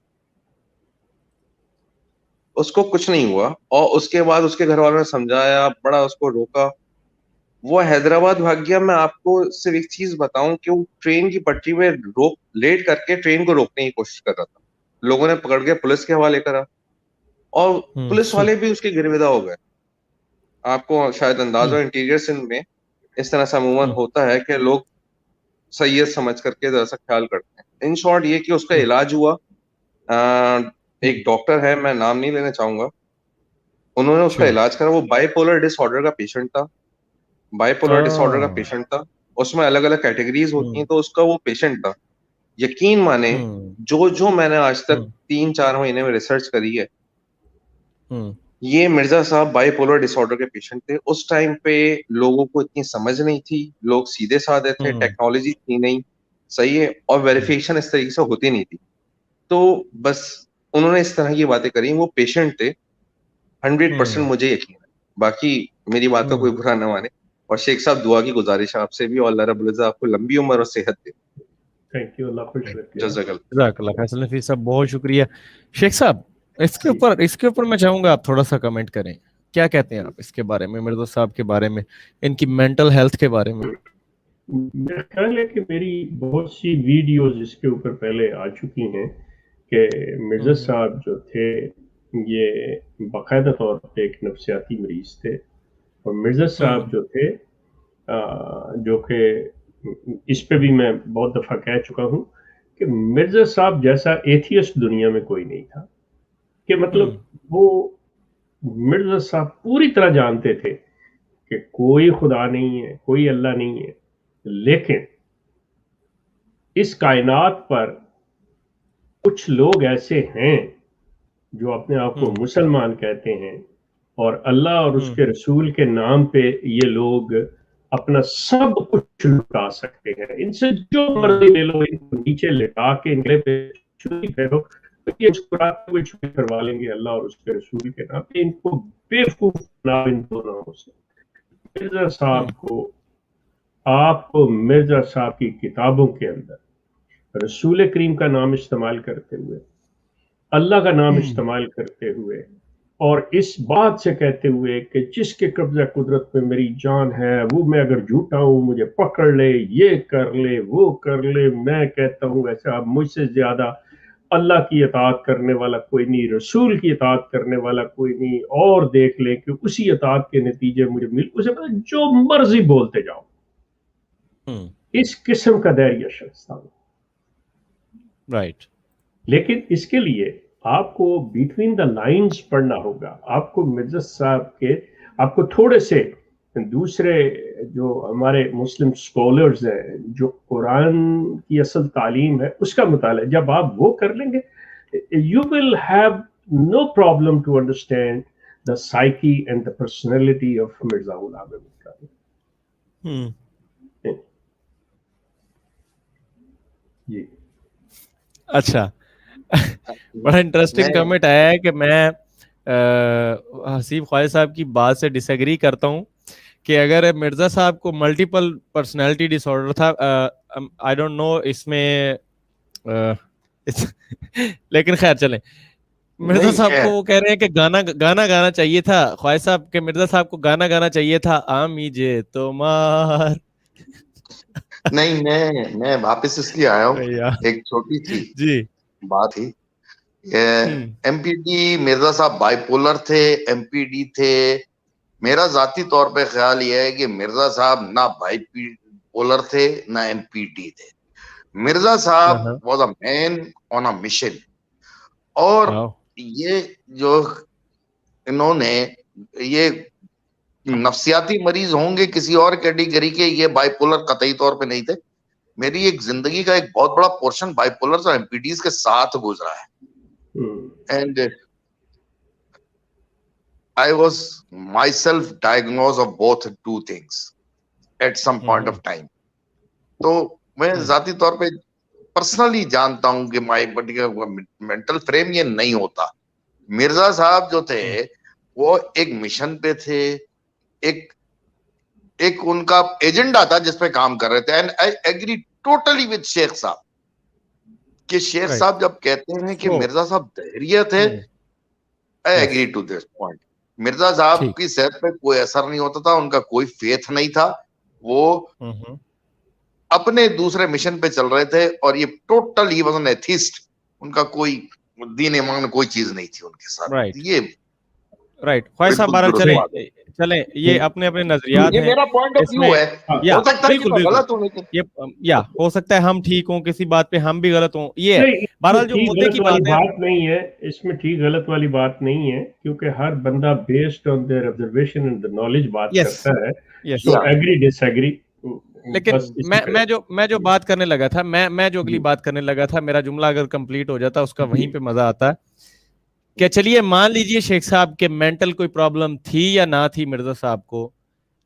اس کو کچھ نہیں ہوا. اور اس کے بعد اس کے گھر والوں نے سمجھایا، بڑا اس کو روکا. وہ حیدرآباد بھاگ گیا. میں آپ کو صرف ایک چیز بتاؤں کہ وہ ٹرین کی پٹری میں لیٹ کر کے ٹرین کو روکنے کی کوشش کر رہا تھا. لوگوں نے پکڑ کے پولیس کے حوالے کرا، اور پولیس والے بھی اس کے گرویدہ ہو گئے. آپ کو شاید اندازہ، انٹیریئر سندھ میں اس طرح سے عموماً ہوتا ہے کہ لوگ سید سمجھ کر کے ذرا سا خیال کرتے ہیں. ان شارٹ یہ کہ اس کا علاج ہوا. ایک ڈاکٹر ہے، میں نام نہیں لینا چاہوں گا، انہوں نے اس کا علاج کرا. وہ بائی پولر ڈس آرڈر کا پیشنٹ تھا، بائی پولر ڈس آرڈر کا پیشنٹ تھا. اس میں الگ الگ کیٹیگریز ہوتی ہیں، تو اس کا وہ پیشنٹ تھا. یقین مانے جو میں نے آج تک 3-4 مہینے میں ریسرچ کری ہے، یہ مرزا صاحب بائی پولر ڈس آرڈر کے پیشنٹ تھے. اس ٹائم پہ لوگوں کو اتنی سمجھ نہیں تھی، لوگ سیدھے سادے تھے، ٹیکنالوجی تھی نہیں، صحیح ہے، اور ویریفیکیشن اس طریقے سے ہوتی نہیں تھی. تو بس انہوں نے اس طرح کی باتیں کری. وہ پیشنٹ تھے، 100% مجھے یقین ہے. باقی میری بات کا کوئی برا نہ مانے. اور شیخ صاحب دعا کی گزارش ہے آپ سے بھی، اور اللہ رب العزت آپ کو لمبی عمر اور صحت دے. تھینک یو، اللہ خوش رکھے. جزاک اللہ. فیصل نفیس صاحب بہت شکریہ. شیخ صاحب اس کے اوپر میں چاہوں گا آپ تھوڑا سا کمنٹ کریں. کیا کہتے ہیں آپ اس کے بارے میں، مرزا صاحب کے بارے میں، ان کی مینٹل ہیلتھ کے بارے میں؟ میرا خیال ہے کہ میری بہت سی ویڈیوز اس کے اوپر پہلے آ چکی ہیں کہ مرزا صاحب جو تھے یہ باقاعدہ طور پہ ایک نفسیاتی مریض تھے. اور مرزا صاحب جو تھے جو کہ اس پہ بھی میں بہت دفعہ کہہ چکا ہوں کہ مرزا صاحب جیسا ایتھیسٹ دنیا میں کوئی نہیں تھا. کہ مطلب وہ مرزا صاحب پوری طرح جانتے تھے کہ کوئی خدا نہیں ہے، کوئی اللہ نہیں ہے، لیکن اس کائنات پر کچھ لوگ ایسے ہیں جو اپنے آپ کو مسلمان کہتے ہیں اور اللہ اور اس کے رسول کے نام پہ یہ لوگ اپنا سب کچھ لٹا سکتے ہیں. ان سے جو مرضی لے لو, ان کو نیچے لٹا کے ان پہ چوری کرو, یہ مسکراتے ہوئے چوری کروا لیں گے اللہ اور اس کے رسول کے نام پہ. ان کو بیوقوف بنا ان دونوں سے. مرزا صاحب کو, آپ کو مرزا صاحب کی کتابوں کے اندر رسول کریم کا نام استعمال کرتے ہوئے, اللہ کا نام استعمال کرتے ہوئے, اور اس بات سے کہتے ہوئے کہ جس کے قبضہ قدرت میں میری جان ہے وہ, میں اگر جھوٹا ہوں مجھے پکڑ لے, یہ کر لے وہ کر لے, میں کہتا ہوں ایسا مجھ سے زیادہ اللہ کی اطاعت کرنے والا کوئی نہیں, رسول کی اطاعت کرنے والا کوئی نہیں, اور دیکھ لے کہ اسی اطاعت کے نتیجے مجھے مل, اسے جو مرضی بولتے جاؤ. اس قسم کا دائریہ شخص تھا. رائٹ. لیکن اس کے لیے آپ کو بٹوین دا لائنز پڑھنا ہوگا. آپ کو مرزا صاحب کے, آپ کو تھوڑے سے دوسرے جو ہمارے مسلم سکولرز ہیں جو قرآن کی اصل تعلیم ہے اس کا مطالعہ جب آپ وہ کر لیں گے, you will have no problem to understand the psyche and the personality of Mirza Ghulam Ahmad Qadri. جی اچھا, بڑا انٹرسٹنگ کمنٹ آیا ہے کہ میں حسیب خواجہ صاحب کی بات سے ڈس ایگری کرتا ہوں کہ اگر مرزا صاحب کو ملٹیپل پرسنالٹی ڈس آرڈر تھا, آئی ڈونٹ نو اس میں, لیکن خیر چلیں, مرزا صاحب کو وہ کہہ رہے ہیں کہ گانا چاہیے تھا, خواجہ صاحب کے مرزا صاحب کو گانا چاہیے تھا, آمی جے تمہار. نہیں, میں واپس اس لیے آیا ہوں, ایک چھوٹی سی جی بات تھی. ایم پی ڈی مرزا صاحب بائی پولر تھے, ایم پی ڈی تھے. میرا ذاتی طور پہ خیال یہ ہے کہ مرزا صاحب نہ بائی پولر تھے نہ ایم پی ڈی تھے. مرزا صاحب was a main on a mission. اور یہ جو انہوں نے, یہ نفسیاتی مریض ہوں گے کسی اور کیٹیگری کے, یہ بائی پولر قطعی طور پہ نہیں تھے. میری ایک زندگی کا ایک بہت بڑا پورشن بائی پولر اور ایم پی ڈیز کے ساتھ گزرا ہے. And I was myself diagnosed of both two things at some point of time. تو میں ذاتی طور پہ پرسنلی جانتا ہوں کہ مائی پرٹیکولر مینٹل فریم یہ نہیں ہوتا. مرزا صاحب جو تھے وہ ایک مشن پہ تھے, ایک ان کا ایجنڈا تھا جس پہ کام کر رہے تھے. And I agree totally with شیخ صاحب کہ شیخ صاحب جب کہتے ہیں کہ مرزا صاحب دہریہ تھے, I agree to this point. Mirza صاحب کی صحت پہ کوئی اثر نہیں ہوتا تھا, ان کا کوئی فیتھ نہیں تھا, وہ اپنے دوسرے مشن پہ چل رہے تھے. اور یہ ٹوٹل ہی واز این ایتھیسٹ, ان کا کوئی دین ایمان کوئی چیز نہیں تھی ان کے ساتھ. یہ رائٹ. خواجہ صاحب بہرحال چلیں یہ اپنے نظریات ہیں, میرا پوائنٹ آف ویو ہے, ہو سکتا ہے کہ میں غلط ہوں, یا ہو سکتا ہے ہم ٹھیک ہوں, کسی بات پہ ہم بھی غلط ہوں. یہ بہرحال جو مدعے کی بات نہیں ہے, اس میں ٹھیک غلط والی بات نہیں ہے, کیونکہ ہر بندہ based on their observation and knowledge بات کرتا ہے. So agree disagree. لیکن میں جو بات کرنے لگا تھا, میں جو اگلی بات کرنے لگا تھا, میرا جملہ اگر کمپلیٹ ہو جاتا اس کا وہیں پہ مزہ آتا ہے کہ چلیے مان لیجئے شیخ صاحب کے مینٹل کوئی پرابلم تھی یا نہ تھی مرزا صاحب کو,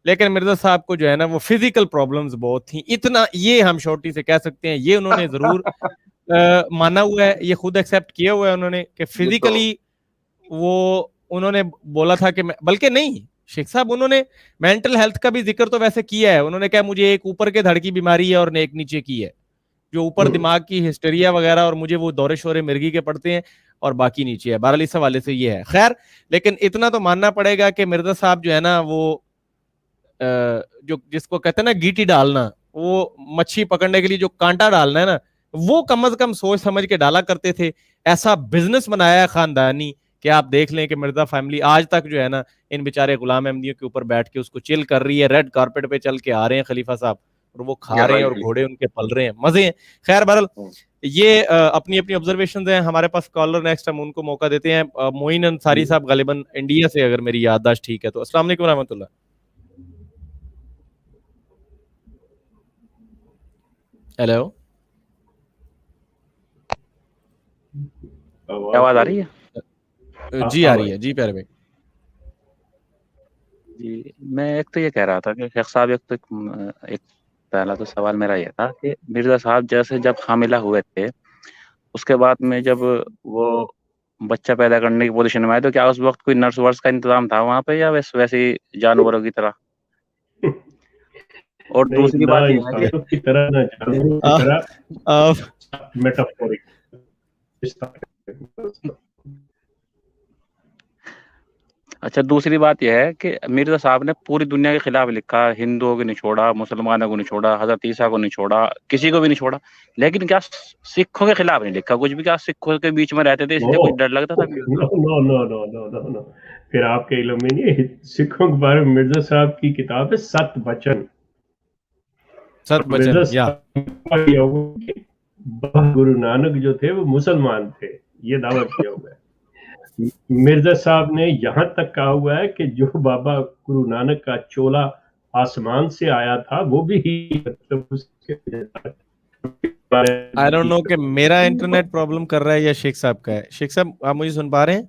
لیکن مرزا صاحب کو جو ہے نا وہ فزیکل پرابلمز بہت تھیں. اتنا یہ ہم شورٹی سے کہہ سکتے ہیں, یہ انہوں نے ضرور مانا ہوا ہے, یہ خود ایکسیپٹ کیا ہوا ہے انہوں نے کہ فزیکلی وہ انہوں نے بولا تھا کہ بلکہ نہیں شیخ صاحب انہوں نے مینٹل ہیلتھ کا بھی ذکر تو ویسے کیا ہے. انہوں نے کہا مجھے ایک اوپر کے دھڑ کی بیماری ہے اور ایک نیچے کی ہے, جو اوپر دماغ کی ہسٹیریا وغیرہ اور مجھے وہ دورے شورے مرگی کے پڑتے ہیں اور باقی نیچے ہے. بہرحال اس حوالے سے یہ ہے. خیر لیکن اتنا تو ماننا پڑے گا کہ مرزا صاحب جو ہے نا وہ جو جس کو کہتے ہیں نا گیٹی ڈالنا, وہ مچھی پکڑنے کے لیے جو کانٹا ڈالنا ہے نا, وہ کم از کم سوچ سمجھ کے ڈالا کرتے تھے. ایسا بزنس بنایا ہے خاندانی کہ آپ دیکھ لیں کہ مرزا فیملی آج تک جو ہے نا ان بیچارے غلام احمدیوں کے اوپر بیٹھ کے اس کو چل کر رہی ہے. ریڈ کارپیٹ پہ چل کے آ رہے ہیں خلیفہ صاحب, اور وہ کھا رہے ہیں اور گھوڑے ان کے پل رہے ہیں, مزے ہیں. خیر بہرحال یہ اپنی آبزرویشنز ہیں. ہمارے پاس کالر نیکسٹ, ہم ان کو موقع دیتے ہیں. معین انصاری صاحب غالباً انڈیا سے, اگر میری یادداشت ٹھیک ہے تو. السلام علیکم ورحمۃ اللہ. ہیلو آواز آ رہی ہے؟ جی آ رہی ہے جی پیارے بھائی. جی میں ایک تو یہ کہہ رہا تھا کہ شیخ صاحب ایک پہلا تو سوال میرا یہ تھا کہ مرزا صاحب جیسے جب حاملہ ہوئے تھے اس کے بعد میں جب وہ بچہ پیدا کرنے کی پوزیشن میں آئے تو کیا اس وقت کوئی نرس ورس کا انتظام تھا وہاں پہ یا ویسے ہی جانوروں کی طرح؟ اور دوسری بات یہ ہے کہ کی طرح نہ جانوروں کی طرح میٹافورک. اچھا دوسری بات یہ ہے کہ مرزا صاحب نے پوری دنیا کے خلاف لکھا، ہندوؤں کو نہیں چھوڑا، مسلمانوں کو نہیں چھوڑا، حضرت عیسیٰ کو نہیں چھوڑا، کسی کو بھی نہیں چھوڑا، لیکن کیا سکھوں کے خلاف نہیں لکھا کچھ بھی؟ کیا سکھوں کے بیچ میں رہتے تھے اس لیے کچھ ڈر لگتا تھا؟ نو پھر آپ کے علم میں نہیں. سکھوں کے بارے میں مرزا صاحب کی کتاب ہے ست بچن. گرو نانک جو تھے وہ مسلمان تھے یہ دعویٰ کیا ہوا ہے. مرزا صاحب نے یہاں تک کہا ہوا ہے کہ جو بابا گرو نانک کا چولا آسمان سے آیا تھا وہ بھی I don't know کہ میرا انٹرنیٹ پرابلم کر رہا ہے یا شیخ صاحب کا ہے. شیخ صاحب آپ مجھے سن پا رہے ہیں؟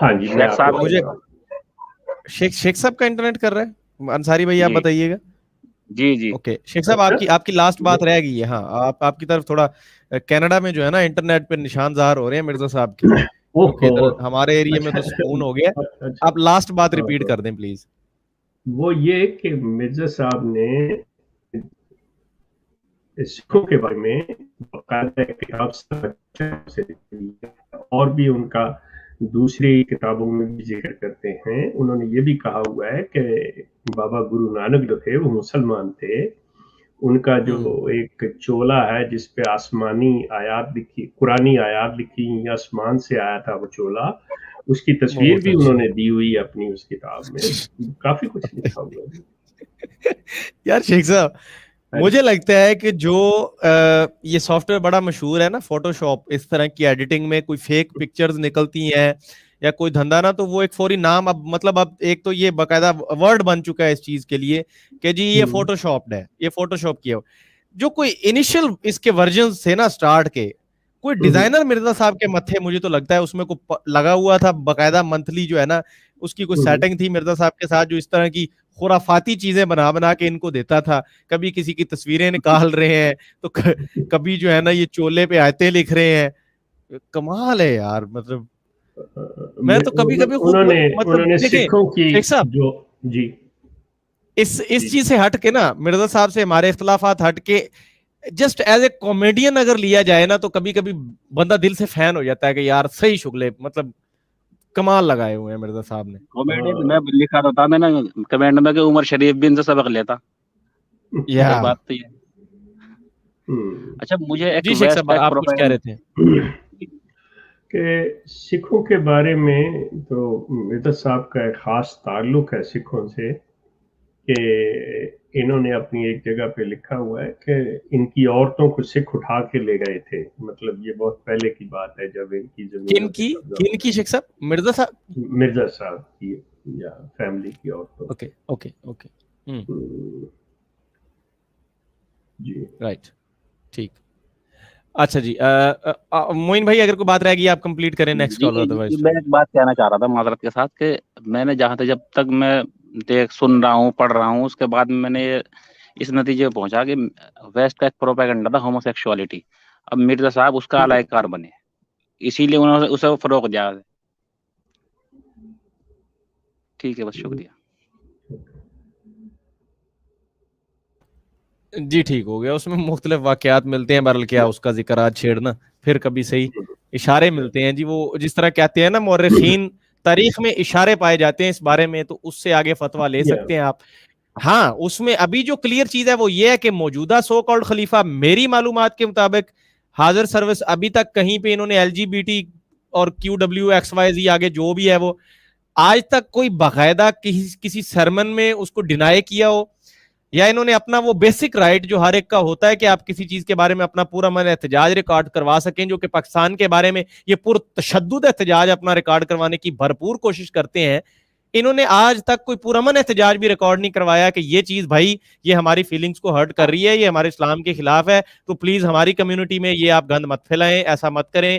ہاں جی مجھے شیخ صاحب کا انٹرنیٹ کر رہا ہے. انصاری بھائی آپ بتائیے گا. جی اوکے شیخ صاحب آپ کی لاسٹ بات رہ گئی ہے. ہاں آپ کی طرف تھوڑا کینیڈا میں جو ہے نا انٹرنیٹ پہ نشان ظاہر ہو رہے ہیں مرزا صاحب کے. ہمارے ایریا میں تو سکون ہو گیا. آپ لاسٹ بات ریپیٹ کر دیں پلیز. وہ یہ کہ مرزا صاحب نے سکھوں کے بارے میں باقاعدہ کتاب سے اور بھی ان کا دوسری کتابوں میں بھی ذکر کرتے ہیں. انہوں نے یہ بھی کہا ہوا ہے کہ بابا گرو نانک جو تھے وہ مسلمان تھے. ان کا جو ایک چولا ہے جس پہ آسمانی آیات لکھی، قرآنی آیات لکھی، آسمان سے آیا تھا وہ چولا، اس کی تصویر بھی انہوں نے دی ہوئی اپنی اس کتاب میں. کافی کچھ لکھا ہوا ہے. یار شیخ صاحب مجھے لگتا ہے کہ جو یہ سافٹ ویئر بڑا مشہور ہے نا فوٹو شاپ، اس طرح کی ایڈیٹنگ میں کوئی فیک پکچرز نکلتی ہیں یا کوئی دھندا نا، تو وہ ایک فوری نام اب مطلب اب ایک تو یہ باقاعدہ ورڈ بن چکا ہے اس چیز کے لیے کہ جی یہ فوٹو شاپڈ ہے، یہ فوٹو شاپ کیا. جو کوئی انیشل اس کے ورژنز تھے نا سٹارٹ کے، کوئی ڈیزائنر مرزا صاحب کے متھے مجھے تو لگتا ہے اس میں کوئی لگا ہوا تھا باقاعدہ منتھلی جو ہے نا اس کی کوئی سیٹنگ تھی مرزا صاحب کے ساتھ، جو اس طرح کی خرافاتی چیزیں بنا کے ان کو دیتا تھا. کبھی کسی کی تصویریں نکال رہے ہیں تو کبھی جو ہے نا یہ چولے پہ آیتیں لکھ رہے ہیں. کمال ہے یار. مطلب میں تو کبھی انہوں نے سکھوں کی جو جی اس چیز سے ہٹ کے نا مرزا صاحب سے ہمارے اختلافات ہٹ کے جسٹ ایز اے کامیڈین اگر لیا جائے نا تو کبھی کبھی بندہ دل سے فین ہو جاتا ہے کہ یار صحیح شغلے مطلب کمال لگائے ہوئے ہیں مرزا صاحب نے. کامیڈین میں لکھا تھا میں نے کمنٹ میں کہ عمر شریف بھی ان سے سبق لیتا. یہ بات تو یہ. اچھا مجھے ایک آپ کچھ کہہ رہے تھے کہ سکھوں کے بارے میں تو مرزا صاحب کا ایک خاص تعلق ہے سکھوں سے کہ انہوں نے اپنی ایک جگہ پہ لکھا ہوا ہے کہ ان کی عورتوں کو سکھ اٹھا کے لے گئے تھے. مطلب یہ بہت پہلے کی بات ہے جب ان کی زمین کن کی شیخ صاحب؟ مرزا صاحب کی یا فیملی کی عورتوں. اوکے جی رائٹ ٹھیک. اچھا جی موین بھائی اگر کوئی بات رہ گئی آپ کمپلیٹ کریں نیکسٹ کال. ادروائز میں ایک بات کہنا چاہ رہا تھا معذرت کے ساتھ کہ میں نے جہاں تک جب تک میں سن رہا ہوں پڑھ رہا ہوں اس کے بعد میں نے اس نتیجے پہ پہنچا کہ ویسٹ کا ایک پروپیگنڈا تھا ہومو سیکشوالٹی. اب مرزا صاحب اس کا اعلی کار بنے اسی لیے انہوں نے اسے فروغ دیا. ٹھیک ہے بس شکریہ. جی ٹھیک ہو گیا. اس میں مختلف واقعات ملتے ہیں بہرحال کیا اس کا ذکر آج چھیڑنا پھر کبھی صحیح اشارے ملتے ہیں جی. وہ جس طرح کہتے ہیں نا مورخین تاریخ میں اشارے پائے جاتے ہیں اس بارے میں تو اس سے آگے فتویٰ لے سکتے ہیں آپ. ہاں اس میں ابھی جو کلیئر چیز ہے وہ یہ ہے کہ موجودہ سو کالڈ خلیفہ میری معلومات کے مطابق حاضر سروس ابھی تک کہیں پہ انہوں نے LGBT اور QWXYZ آگے جو بھی ہے وہ آج تک کوئی باقاعدہ کسی سرمن میں اس کو ڈینائی کیا ہو یا انہوں نے اپنا وہ بیسک رائٹ جو ہر ایک کا ہوتا ہے کہ آپ کسی چیز کے بارے میں اپنا پورا من احتجاج ریکارڈ کروا سکیں، جو کہ پاکستان کے بارے میں یہ پرتشدد احتجاج اپنا ریکارڈ کروانے کی بھرپور کوشش کرتے ہیں، انہوں نے آج تک کوئی پرامن احتجاج بھی ریکارڈ نہیں کروایا کہ یہ چیز بھائی یہ ہماری فیلنگز کو ہرٹ کر رہی ہے، یہ ہمارے اسلام کے خلاف ہے، تو پلیز ہماری کمیونٹی میں یہ آپ گند مت پھیلائیں، ایسا مت کریں،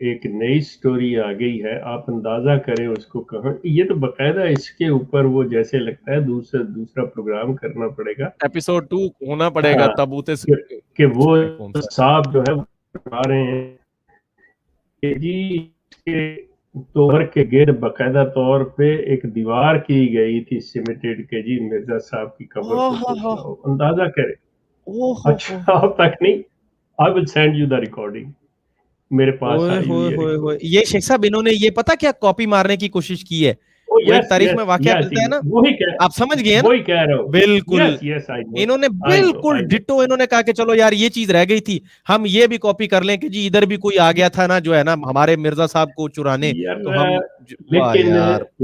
ایک نئی سٹوری آ گئی ہے, آپ اندازہ کریں اس کو کہاں. یہ تو باقاعدہ اس کے اوپر وہ جیسے لگتا ہے دوسرا پروگرام کرنا پڑے گا, ایپیسوڈ 2 ہونا پڑے گا تابوت کہ وہ کون سا صاحب جو ہے بتا رہے ہیں کہ جی توہر کے گرد باقاعدہ طور پہ ایک دیوار کی گئی تھی سیمیٹڈ کہ جی مرزا صاحب کی قبر کو پہنچاؤ. اندازہ کریں. اچھا اب تک نہیں, I will send you the recording. میرے پاس آئی ہوئی ہے. یہ شیخ صاحب انہوں نے یہ پتا کیا کاپی مارنے کی کوشش کی ہے, وہ ایک تاریخ میں واقعہ ملتا ہے نا, آپ سمجھ گئے نا, وہی کہہ رہا ہوں بالکل انہوں نے بالکل ڈٹو انہوں نے کہا کہ چلو یار یہ چیز رہ گئی تھی, ہم یہ بھی کاپی کر لیں کہ جی ادھر بھی کوئی آ گیا تھا نا جو ہے نا ہمارے مرزا صاحب کو چرانے, تو ہم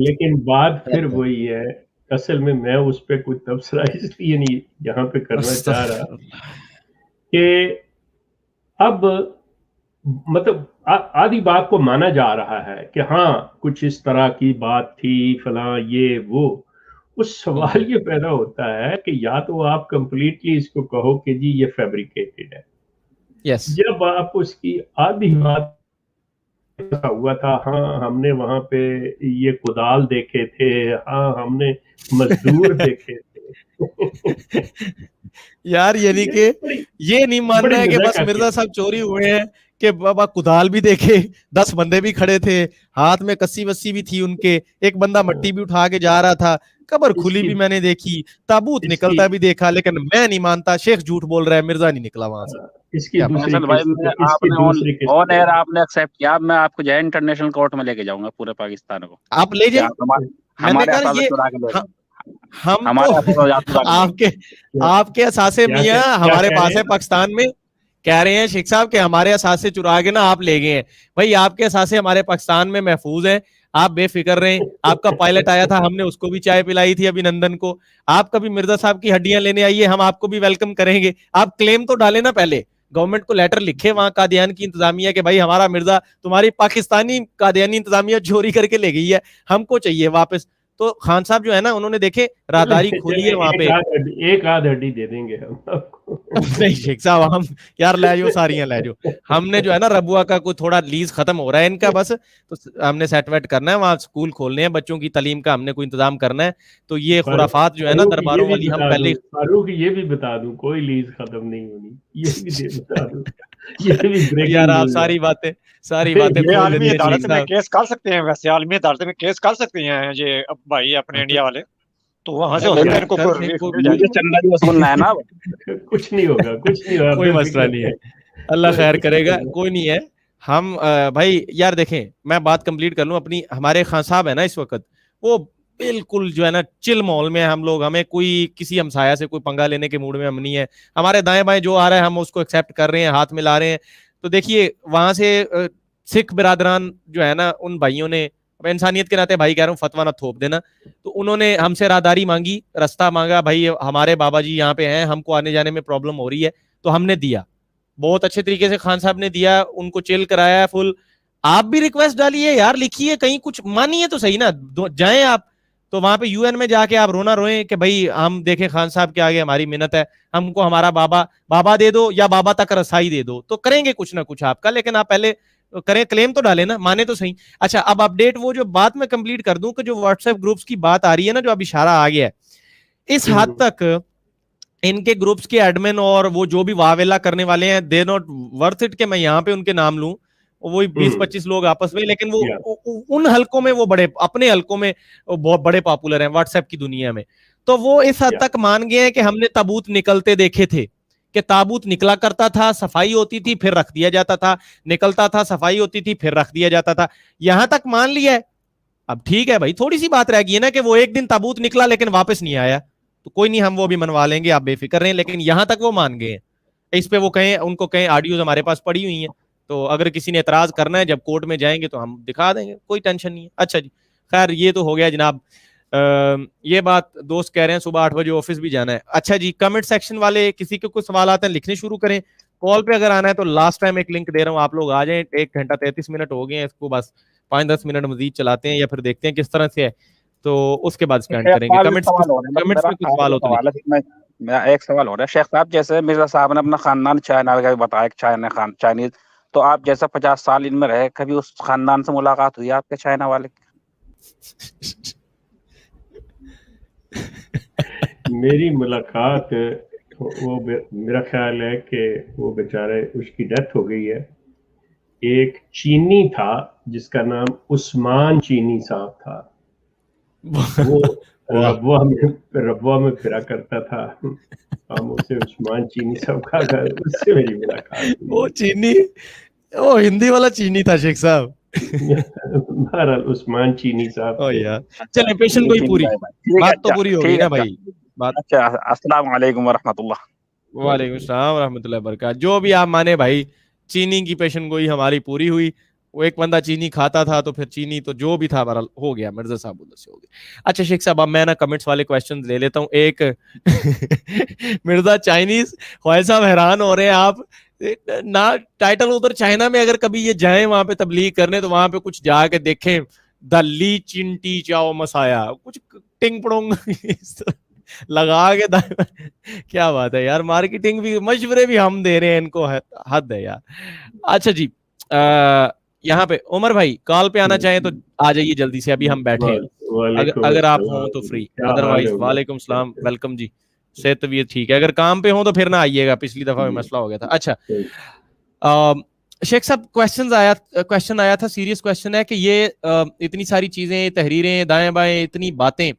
لیکن بات پھر وہی ہے. اصل میں اس پہ کوئی تبصرہ اس لیے نہیں یہاں پہ کرنا چاہ رہا کہ اب مطلب آدھی بات کو مانا جا رہا ہے کہ ہاں کچھ اس طرح کی بات تھی فلاں یہ وہ. اس سوال یہ پیدا ہوتا ہے کہ یا تو آپ کمپلیٹلی اس کو کہو کہ جی یہ فیبریکیٹڈ ہے, جب آپ اس کی آدھی بات ہوا تھا, ہاں ہم نے وہاں پہ یہ کدال دیکھے تھے, ہاں ہم نے مزدور دیکھے تھے. یار یعنی کہ یہ نہیں ماننا ہے کہ بس مرزا صاحب چوری ہوئے ہیں, کہ بابا کدال بھی دیکھے, 10 بندے بھی کھڑے تھے, ہاتھ میں کسی وسی بھی تھی ان کے, ایک بندہ مٹی بھی اٹھا کے جا رہا تھا, قبر کھلی بھی میں نے دیکھی, تابوت نکلتا بھی دیکھا, لیکن میں نہیں مانتا, شیخ جھوٹ بول رہا ہے, مرزا نہیں نکلا وہاں سے. آپ نے ایکسپٹ کیا, میں آپ کو جو ہے انٹرنیشنل کورٹ میں لے کے جاؤں گا پورے پاکستان کو, آپ لے جائیں. ہم آپ کے اثاثے میاں ہمارے پاس ہے پاکستان میں, کہہ رہے ہیں شیخ صاحب کہ ہمارے اثاثے چرا کے نا آپ لے گئے ہیں. بھائی آپ کے اثاثے ہمارے پاکستان میں محفوظ ہیں, آپ بے فکر رہیں. آپ کا پائلٹ آیا تھا, ہم نے اس کو بھی چائے پلائی تھی ابھینندن کو. آپ کبھی مرزا صاحب کی ہڈیاں لینے آئیے, ہم آپ کو بھی ویلکم کریں گے. آپ کلیم تو ڈالیں نا, پہلے گورنمنٹ کو لیٹر لکھے وہاں قادیان کی انتظامیہ کہ بھائی ہمارا مرزا تمہاری پاکستانی قادیانی انتظامیہ چوری کر کے لے گئی ہے, ہم کو چاہیے واپس. تو خان صاحب جو ہے نا انہوں نے دیکھے راہداری کھولی ہے وہاں پہ, ایک آدھ ہڈی دے دیں گے ہم آپ کو. نہیں شیخ صاحب ہم یار لے جو ساریاں لے جو, ہم نے جو ہے نا ربوا کا کوئی تھوڑا لیز ختم ہو رہا ہے ان کا, بس تو ہم نے سیٹ ویٹ کرنا ہے, وہاں اسکول کھولنے ہیں, بچوں کی تعلیم کا ہم نے کوئی انتظام کرنا ہے. تو یہ خرافات جو ہے نا درباروں والی ہم پہلے فاروق یہ بھی بتا دوں کوئی لیز ختم نہیں ہونی, یہ بھی بتا دوں. یہ بھی یار آپ ساری باتیں عالمی عدالت میں کیس کر سکتے ہیں, ویسے عالمی عدالت میں کیس کر سکتے ہیں یہ بھائی اپنے انڈیا والے, تو وہاں سے کچھ نہیں ہوگا, کوئی مسئلہ نہیں ہے, اللہ خیر کرے گا, کوئی نہیں ہے. ہم بھائی یار دیکھیں میں بات کمپلیٹ کر لوں اپنی. ہمارے خان صاحب ہے نا اس وقت وہ بالکل جو ہے نا چل ماحول میں, ہم لوگ ہمیں کوئی کسی ہمسایہ سے کوئی پنگا لینے کے موڈ میں ہم نہیں ہے. ہمارے دائیں بائیں جو آ رہا ہے ہم اس کو ایکسیپٹ کر رہے ہیں, ہاتھ ملا رہے ہیں. تو دیکھیے وہاں سے سکھ برادران جو ہے نا ان بھائیوں نے, انسانیت کے ناطے بھائی کہہ رہا ہوں فتوا نہ تھوپ دینا, تو انہوں نے ہم سے راہداری مانگی, رستہ مانگا, بھائی ہمارے بابا جی یہاں پہ ہیں, ہم کو آنے جانے میں پرابلم ہو رہی ہے, تو ہم نے دیا. بہت اچھے طریقے سے خان صاحب نے دیا, ان کو چل کرایا فل. آپ بھی ریکویسٹ ڈالیے یار, لکھیے کہیں کچھ مانیے تو صحیح نا, جائیں آپ تو وہاں پہ UN میں جا کے آپ رونا روئیں کہ بھائی ہم دیکھیں خان صاحب کے آگے ہماری منت ہے, ہم کو ہمارا بابا دے دو یا بابا تک رسائی دے دو, تو کریں گے کچھ نہ کچھ آپ کا. لیکن آپ پہلے کریں, کلیم تو ڈالیں نا, مانے تو صحیح. اچھا اب اپڈیٹ وہ جو بات میں کمپلیٹ کر دوں کہ جو واٹس ایپ گروپس کی بات آ رہی ہے نا, جو اب اشارہ آ گیا ہے, اس حد تک ان کے گروپس کے ایڈمن اور وہ جو بھی واویلا کرنے والے ہیں, دے ناٹ ورتھ اٹ کہ میں یہاں پہ ان کے نام لوں, وہی 20-25 لوگ آپس میں, لیکن وہ ان حلقوں میں وہ بڑے, اپنے حلقوں میں بہت بڑے پاپولر ہیں واٹس ایپ کی دنیا میں. تو وہ اس حد تک مان گئے ہیں کہ ہم نے تابوت نکلتے دیکھے تھے, کہ تابوت نکلا کرتا تھا, صفائی ہوتی تھی پھر رکھ دیا جاتا تھا, نکلتا تھا صفائی ہوتی تھی پھر رکھ دیا جاتا تھا. یہاں تک مان لیا ہے. اب ٹھیک ہے بھائی, تھوڑی سی بات رہ گئی ہے نا کہ وہ ایک دن تابوت نکلا لیکن واپس نہیں آیا, تو کوئی نہیں, ہم وہ بھی منوا لیں گے, آپ بے فکر رہیں. لیکن یہاں تک وہ مان گئے ہیں. اس پہ وہ کہیں, ان کو کہیں آڈیوز ہمارے پاس پڑی ہوئی ہیں, تو اگر کسی نے اعتراض کرنا ہے جب کورٹ میں جائیں گے تو ہم دکھا دیں گے, کوئی ٹینشن نہیں ہے. اچھا جی خیر, یہ تو ہو گیا جناب. یہ بات دوست کہہ رہے ہیں صبح 8 بجے آفس بھی جانا ہے. اچھا جی, کمنٹ سیکشن والے کسی کے کوئی سوالات ہیں لکھنے شروع کریں. کال پہ اگر آنا ہے تو لاسٹ ٹائم ایک لنک دے رہا ہوں, آپ لوگ آ جائیں. 1 گھنٹہ 33 منٹ ہو گئے ہیں, اس کو بس 5-10 منٹ مزید چلاتے ہیں یا پھر دیکھتے ہیں کس طرح سے ہے, تو اس کے بعد اسٹینڈ کریں گے. کمنٹس میں کچھ سوال ہوتا ہے. میرا ایک سوال ہو رہا ہے شیخ صاحب, جیسے مرزا صاحب نے اپنا خاندان چائنا کا بتایا, چائنیز, تو آپ جیسا 50 سال ان میں رہے, کبھی اس خاندان سے ملاقات ہوئی آپ کے چائنا والے کی؟ میری ملاقات وہ میرا خیال ہے کہ وہ بیچارے اس کی ڈیتھ ہو گئی ہے. ایک چینی تھا جس کا نام عثمان چینی صاحب تھا, وہ ربوہ میں پھرا کرتا تھا, ہم اسے عثمان چینی صاحب کہا گیا, اس سے میری ملاقات ہوئی. وہ چینی, وہ ہندی والا چینی تھا شیخ صاحب. بہرحال عثمان چینی صاحب او تھے. یار چلیں پیشن گوئی پوری, بات تو پوری ہو گئی نا بھائی. بات اچھا, السلام علیکم ورحمۃ اللہ. وعلیکم السلام ورحمۃ اللہ وبرکاتہ. جو بھی آپ مانے بھائی, چینی کی پیشن گوئی ہماری پوری ہوئی. وہ ایک بندہ چینی کھاتا تھا تو پھر چینی تو جو بھی تھا بہرحال ہو گیا, مرزا صاحب ادھر سے ہو گیا. اچھا شیخ صاحب, اب میں نا کمنٹس والے کویشچن لے لیتا ہوں. ایک مرزا چائنیز خواہش صاحب حیران ہو رہے ہیں آپ نہ, ٹائٹل ادھر چائنا میں اگر کبھی یہ جائیں وہاں پہ تبلیغ کرنے تو وہاں پہ کچھ جا کے دیکھیں, دا لی چنٹی چاؤ مسایا, کچھ ٹنگ پڑونگ لگا کے کیا بات ہے یار, مارکیٹنگ بھی, مشورے بھی ہم دے رہے ہیں ان کو, حد ہے یار. اچھا جی, یہاں پہ عمر بھائی کال پہ آنا چاہیں تو آ جائیے جلدی سے, ابھی ہم بیٹھے ہیں, اگر آپ ہوں تو فری, ادروائز وعلیکم السلام, ویلکم جی. صحت طبیعت ٹھیک ہے, اگر کام پہ ہوں تو پھر نہ آئیے گا, پچھلی دفعہ میں مسئلہ ہو گیا تھا. اچھا شیخ صاحب, کوشچن آیا تھا, سیریس کوشچن ہے کہ یہ اتنی ساری چیزیں, تحریریں, دائیں بائیں, اتنی باتیں,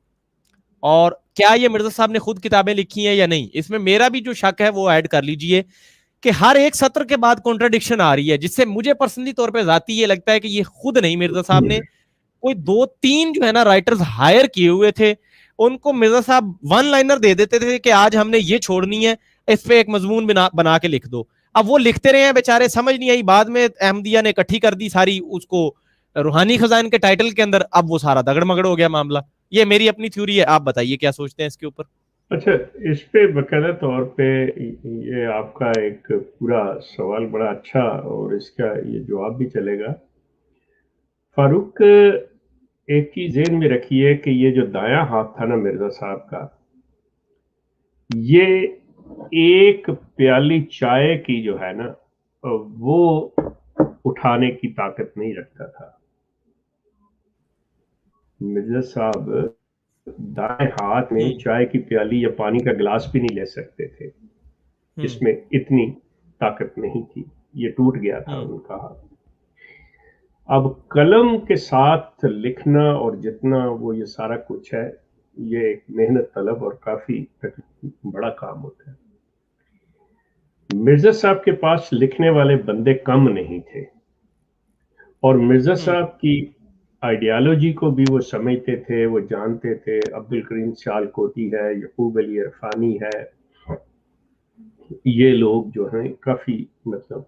اور کیا یہ مرزا صاحب نے خود کتابیں لکھی ہیں یا نہیں. اس میں میرا بھی جو شک ہے وہ ایڈ کر لیجئے کہ ہر ایک سطر کے بعد کنٹراڈکشن آ رہی ہے, جس سے مجھے پرسنلی طور پہ ذاتی یہ لگتا ہے کہ یہ خود نہیں, مرزا صاحب نے کوئی 2-3 جو ہے نا رائٹرز ہائر کیے ہوئے تھے, ان کو مرزا صاحب ون لائنر دے دیتے تھے کہ آج ہم نے یہ چھوڑنی ہے, اس پہ ایک مضمون بنا کے لکھ دو. اب وہ لکھتے رہے ہیں بیچارے, سمجھ نہیں آئی, بعد میں احمدیہ نے اکٹھی کر دی ساری اس کو روحانی خزائن کے ٹائٹل کے اندر, اب وہ سارا دگڑ مگڑ ہو گیا معاملہ. یہ میری اپنی تھیوری ہے, آپ بتائیے کیا سوچتے ہیں اس کے اوپر. اچھا, اس پہ باقاعدہ طور پہ یہ آپ کا ایک پورا سوال بڑا اچھا, اور اس کا یہ جواب بھی چلے گا. فاروق, ایک چیز ذہن میں رکھیے کہ یہ جو دایاں ہاتھ تھا نا مرزا صاحب کا, یہ ایک پیالی چائے کی جو ہے نا وہ اٹھانے کی طاقت نہیں رکھتا تھا. مرزا صاحب دائیں ہاتھ میں چائے کی پیالی یا پانی کا گلاس بھی نہیں لے سکتے تھے, اس میں اتنی طاقت نہیں تھی, یہ ٹوٹ گیا تھا ان کا ہاتھ. اب قلم کے ساتھ لکھنا اور جتنا وہ یہ سارا کچھ ہے, یہ ایک محنت طلب اور کافی بڑا کام ہوتا ہے. مرزا صاحب کے پاس لکھنے والے بندے کم نہیں تھے, اور مرزا صاحب کی آئیڈیالوجی کو بھی وہ سمجھتے تھے, وہ جانتے تھے. عبدالکریم سیالکوٹی ہے, یعقوب علی عرفانی ہے, یہ لوگ جو ہیں کافی مطلب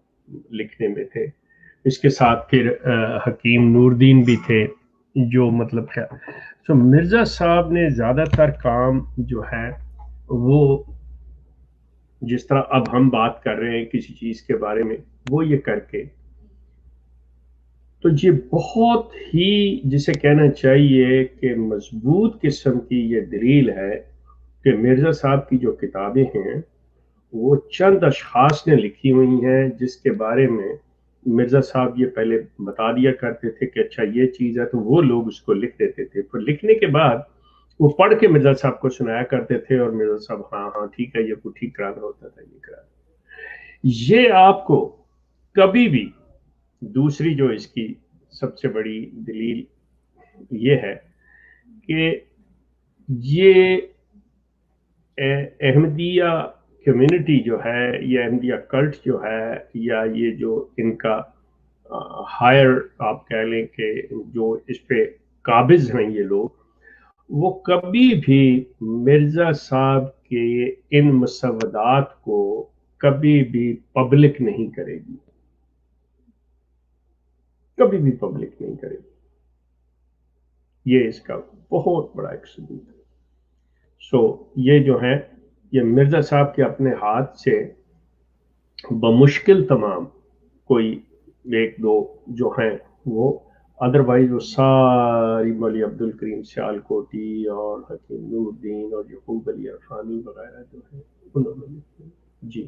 لکھنے میں تھے. اس کے ساتھ پھر حکیم نور الدین بھی تھے جو مطلب ہے. تو مرزا صاحب نے زیادہ تر کام جو ہے وہ جس طرح اب ہم بات کر رہے ہیں کسی چیز کے بارے میں, وہ یہ کر کے, تو یہ بہت ہی جسے کہنا چاہیے کہ مضبوط قسم کی یہ دلیل ہے کہ مرزا صاحب کی جو کتابیں ہیں وہ چند اشخاص نے لکھی ہوئی ہیں, جس کے بارے میں مرزا صاحب یہ پہلے بتا دیا کرتے تھے کہ اچھا یہ چیز ہے, تو وہ لوگ اس کو لکھ دیتے تھے. پھر لکھنے کے بعد وہ پڑھ کے مرزا صاحب کو سنایا کرتے تھے, اور مرزا صاحب ہاں ٹھیک ہے, یہ کو ٹھیک کرانا ہوتا تھا, یہ کرانا. یہ آپ کو کبھی بھی, دوسری جو اس کی سب سے بڑی دلیل یہ ہے کہ یہ احمدیہ کمیونٹی جو ہے, یا احمدیہ کلٹ جو ہے, یا یہ جو ان کا ہائر آپ کہہ لیں کہ جو اس پہ قابض ہیں یہ لوگ, وہ کبھی بھی مرزا صاحب کے ان مسودات کو کبھی بھی پبلک نہیں کرے گی, کبھی بھی پبلک نہیں کرے گی. یہ اس کا بہت بڑا ایک ثبوت ہے. سو یہ جو ہے یہ مرزا صاحب کے اپنے ہاتھ سے بمشکل تمام کوئی 1-2 جو ہیں وہ, ادروائز وہ ساری مولوی عبدالکریم سیالکوٹی اور حکیم نور الدین اور یعقوب علی عرفانی وغیرہ جو ہیں انہوں نے. جی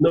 No,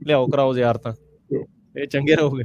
ਲਿਆਓ ਕਰਾਓ ਜ਼ਿਆਰਤਾਂ ਇਹ ਚੰਗੇ ਰਹੋਗੇ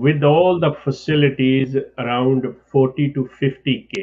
with all the facilities around 40 to 50K,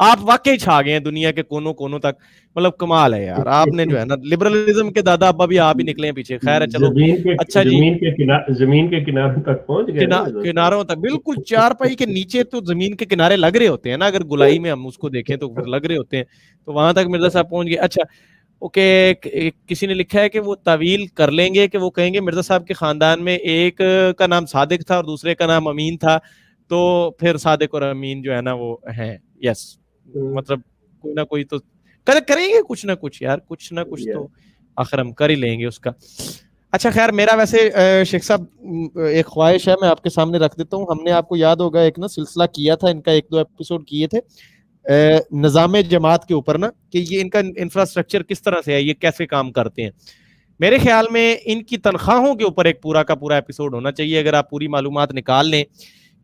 آپ واقعی چھا گئے ہیں دنیا کے کونوں کونوں تک, مطلب کمال ہے یار. آپ نے جو ہے نا لبرلزم کے دادا ابا بھی آپ ہی نکلے ہیں پیچھے. خیر ہے چلو اچھا جی. زمین کے کناروں تک پہنچ گئے, کناروں تک بالکل, چارپائی کے نیچے تو زمین کے کنارے لگ رہے ہوتے ہیں نا, اگر گلائی میں ہم اس کو دیکھیں تو پھر لگ رہے ہوتے ہیں, تو وہاں تک مرزا صاحب پہنچ گئے. اچھا اوکے, کسی نے لکھا ہے کہ وہ تعویل کر لیں گے کہ وہ کہیں گے مرزا صاحب کے خاندان میں ایک کا نام صادق تھا اور دوسرے کا نام امین تھا, تو پھر صادق اور امین جو ہے نا وہ ہیں. یس, مطلب کوئی نہ کوئی تو کریں گے کچھ نہ کچھ یار, کچھ نہ کچھ تو آخر ہم کر ہی لیں گے اس کا. اچھا خیر, میرا ویسے شیخ صاحب ایک خواہش ہے, میں آپ کے سامنے رکھ دیتا ہوں. ہم نے آپ کو یاد ہوگا ایک نا سلسلہ کیا تھا, ان کا 1-2 ایپیسوڈ کیے تھے نظام جماعت کے اوپر نا, کہ یہ ان کا انفراسٹرکچر کس طرح سے ہے, یہ کیسے کام کرتے ہیں. میرے خیال میں ان کی تنخواہوں کے اوپر ایک پورا کا پورا ایپیسوڈ ہونا چاہیے. اگر آپ پوری معلومات نکال لیں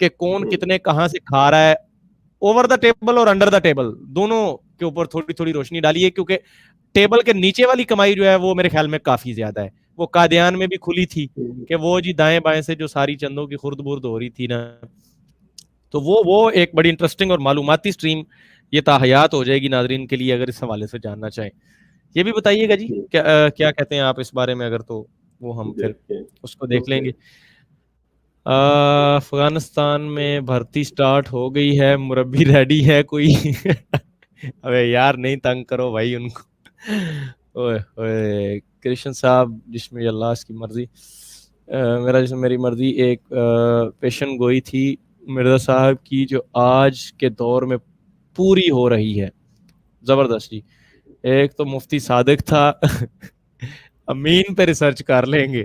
کہ کون کتنے کہاں سے کھا رہا ہے, اوور دا ٹیبل اور انڈر دا ٹیبل دونوں کے اوپر تھوڑی تھوڑی روشنی ڈالیے, کیونکہ ٹیبل کے نیچے والی کمائی جو ہے وہ میرے خیال میں کافی زیادہ ہے. وہ قادیان میں بھی کھلی تھی کہ وہ جی دائیں بائیں سے جو ساری چندوں کی خرد برد ہو رہی تھی نا, تو وہ ایک بڑی انٹرسٹنگ اور معلوماتی سٹریم یہ تاحیات ہو جائے گی ناظرین کے لیے, اگر اس حوالے سے جاننا چاہیں. یہ بھی بتائیے گا جی کیا کہتے ہیں آپ اس بارے میں, اگر تو وہ ہم پھر اس کو دیکھ لیں گے. افغانستان میں بھرتی سٹارٹ ہو گئی ہے, مربی ریڈی ہے کوئی؟ ابے یار نہیں تنگ کرو بھائی ان کو. اوئے کرشن صاحب, جس میں اللہ اس کی مرضی, میرا جسم میری مرضی, ایک پیشن گوئی تھی مرزا صاحب کی جو آج کے دور میں پوری ہو رہی ہے. زبردست جی. ایک تو مفتی صادق تھا, امین پہ ریسرچ کر لیں گے.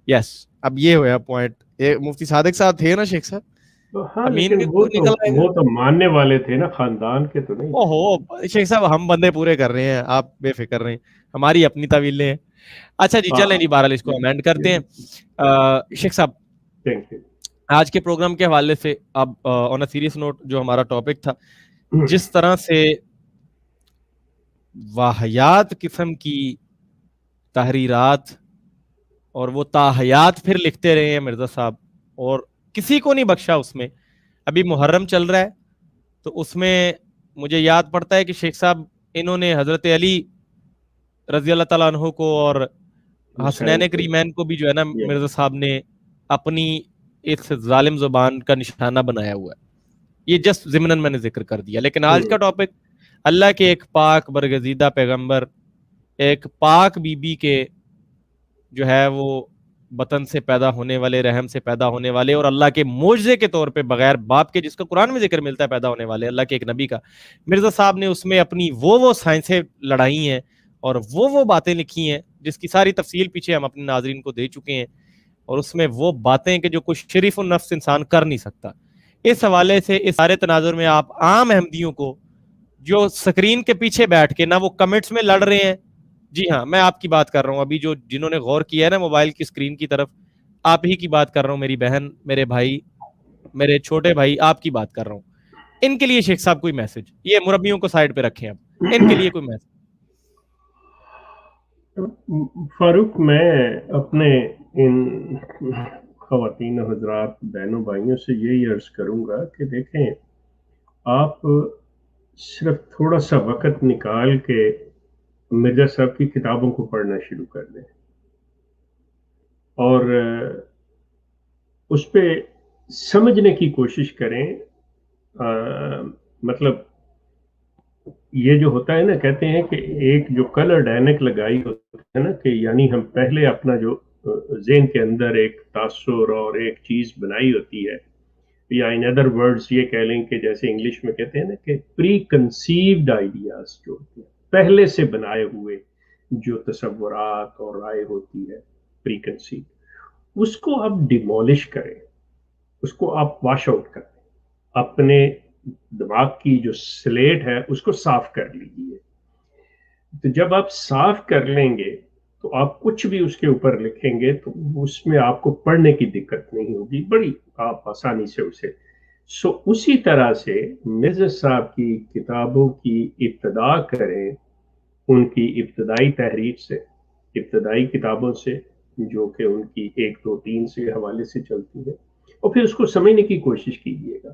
یس, اب یہ ہوا پوائنٹ. مفتی صادق صاحب تھے نا شیخ صاحب, امین بھی کوئی نکل آئے گا. وہ تو ماننے والے تھے نا, خاندان کے تو نہیں. اوہو شیخ صاحب, ہم بندے پورے کر رہے ہیں, آپ بے فکر رہیں, ہماری اپنی طویلیں ہیں. اچھا جی چلیں جی, بہرحال اس کو امینڈ کرتے ہیں. شیخ صاحب آج کے پروگرام کے حوالے سے اب آن اے سیریس نوٹ, جو ہمارا ٹاپک تھا, جس طرح سے واہیات قسم کی تحریرات اور وہ تاحیات پھر لکھتے رہے ہیں مرزا صاحب, اور کسی کو نہیں بخشا اس میں. ابھی محرم چل رہا ہے تو اس میں مجھے یاد پڑتا ہے کہ شیخ صاحب انہوں نے حضرت علی رضی اللہ تعالیٰ عنہ کو اور حسنین کریمین کو بھی جو ہے نا مرزا صاحب نے اپنی اس ظالم زبان کا نشانہ بنایا ہوا ہے. یہ جسٹ ضمناً میں نے ذکر کر دیا. لیکن آج کا ٹاپک اللہ کے ایک پاک برگزیدہ پیغمبر, ایک پاک بی بی کے جو ہے وہ بطن سے پیدا ہونے والے, رحم سے پیدا ہونے والے, اور اللہ کے معجزے کے طور پہ بغیر باپ کے, جس کا قرآن میں ذکر ملتا ہے, پیدا ہونے والے اللہ کے ایک نبی کا. مرزا صاحب نے اس میں اپنی وہ سائنسیں لڑائی ہیں اور وہ باتیں لکھی ہیں جس کی ساری تفصیل پیچھے ہم اپنے ناظرین کو دے چکے ہیں, اور اس میں وہ باتیں کہ جو کچھ شریف النفس انسان کر نہیں سکتا. اس حوالے سے اس سارے تناظر میں آپ عام احمدیوں کو جو سکرین کے پیچھے بیٹھ کے نہ وہ کمنٹس میں لڑ رہے ہیں, جی ہاں میں آپ کی بات کر رہا ہوں, ابھی جنہوں نے غور کیا ہے نا موبائل کی اسکرین کی طرف, آپ ہی کی بات کر رہا ہوں, میری بہن, میرے بھائی, میرے چھوٹے بھائی, آپ کی بات کر رہا ہوں. ان کے لیے شیخ صاحب کوئی میسج, یہ مربیوں کو سائڈ پہ رکھیں, اب ان کے لیے کوئی میسج. فاروق, میں اپنے ان خواتین حضرات, بہنوں بھائیوں سے یہی عرض کروں گا کہ دیکھیں, آپ صرف تھوڑا سا وقت نکال کے مرزا صاحب کی کتابوں کو پڑھنا شروع کر دیں اور اس پہ سمجھنے کی کوشش کریں. مطلب یہ جو ہوتا ہے نا, کہتے ہیں کہ ایک جو کلر ڈائنک لگائی ہوتی ہے نا, کہ یعنی ہم پہلے اپنا جو ذہن کے اندر ایک تاثر اور ایک چیز بنائی ہوتی ہے, یا ان ادر ورڈز یہ کہہ لیں کہ جیسے انگلش میں کہتے ہیں نا کہ پری کنسیوڈ آئیڈیاز جو ہوتے ہیں, پہلے سے بنائے ہوئے جو تصورات اور رائے ہوتی ہے پری کنسیوڈ, اس کو آپ ڈیمولش کریں, اس کو آپ واش آؤٹ کریں, اپنے دماغ کی جو سلیٹ ہے اس کو صاف کر لیجیے. تو جب آپ صاف کر لیں گے تو آپ کچھ بھی اس کے اوپر لکھیں گے تو اس میں آپ کو پڑھنے کی دقت نہیں ہوگی, بڑی آپ آسانی سے اسے. اسی طرح سے مرزا صاحب کی کتابوں کی ابتدا کریں, ان کی ابتدائی تحریر سے, ابتدائی کتابوں سے جو کہ ان کی 1, 2, 3 سے حوالے سے چلتی ہے, اور پھر اس کو سمجھنے کی کوشش کیجیے گا.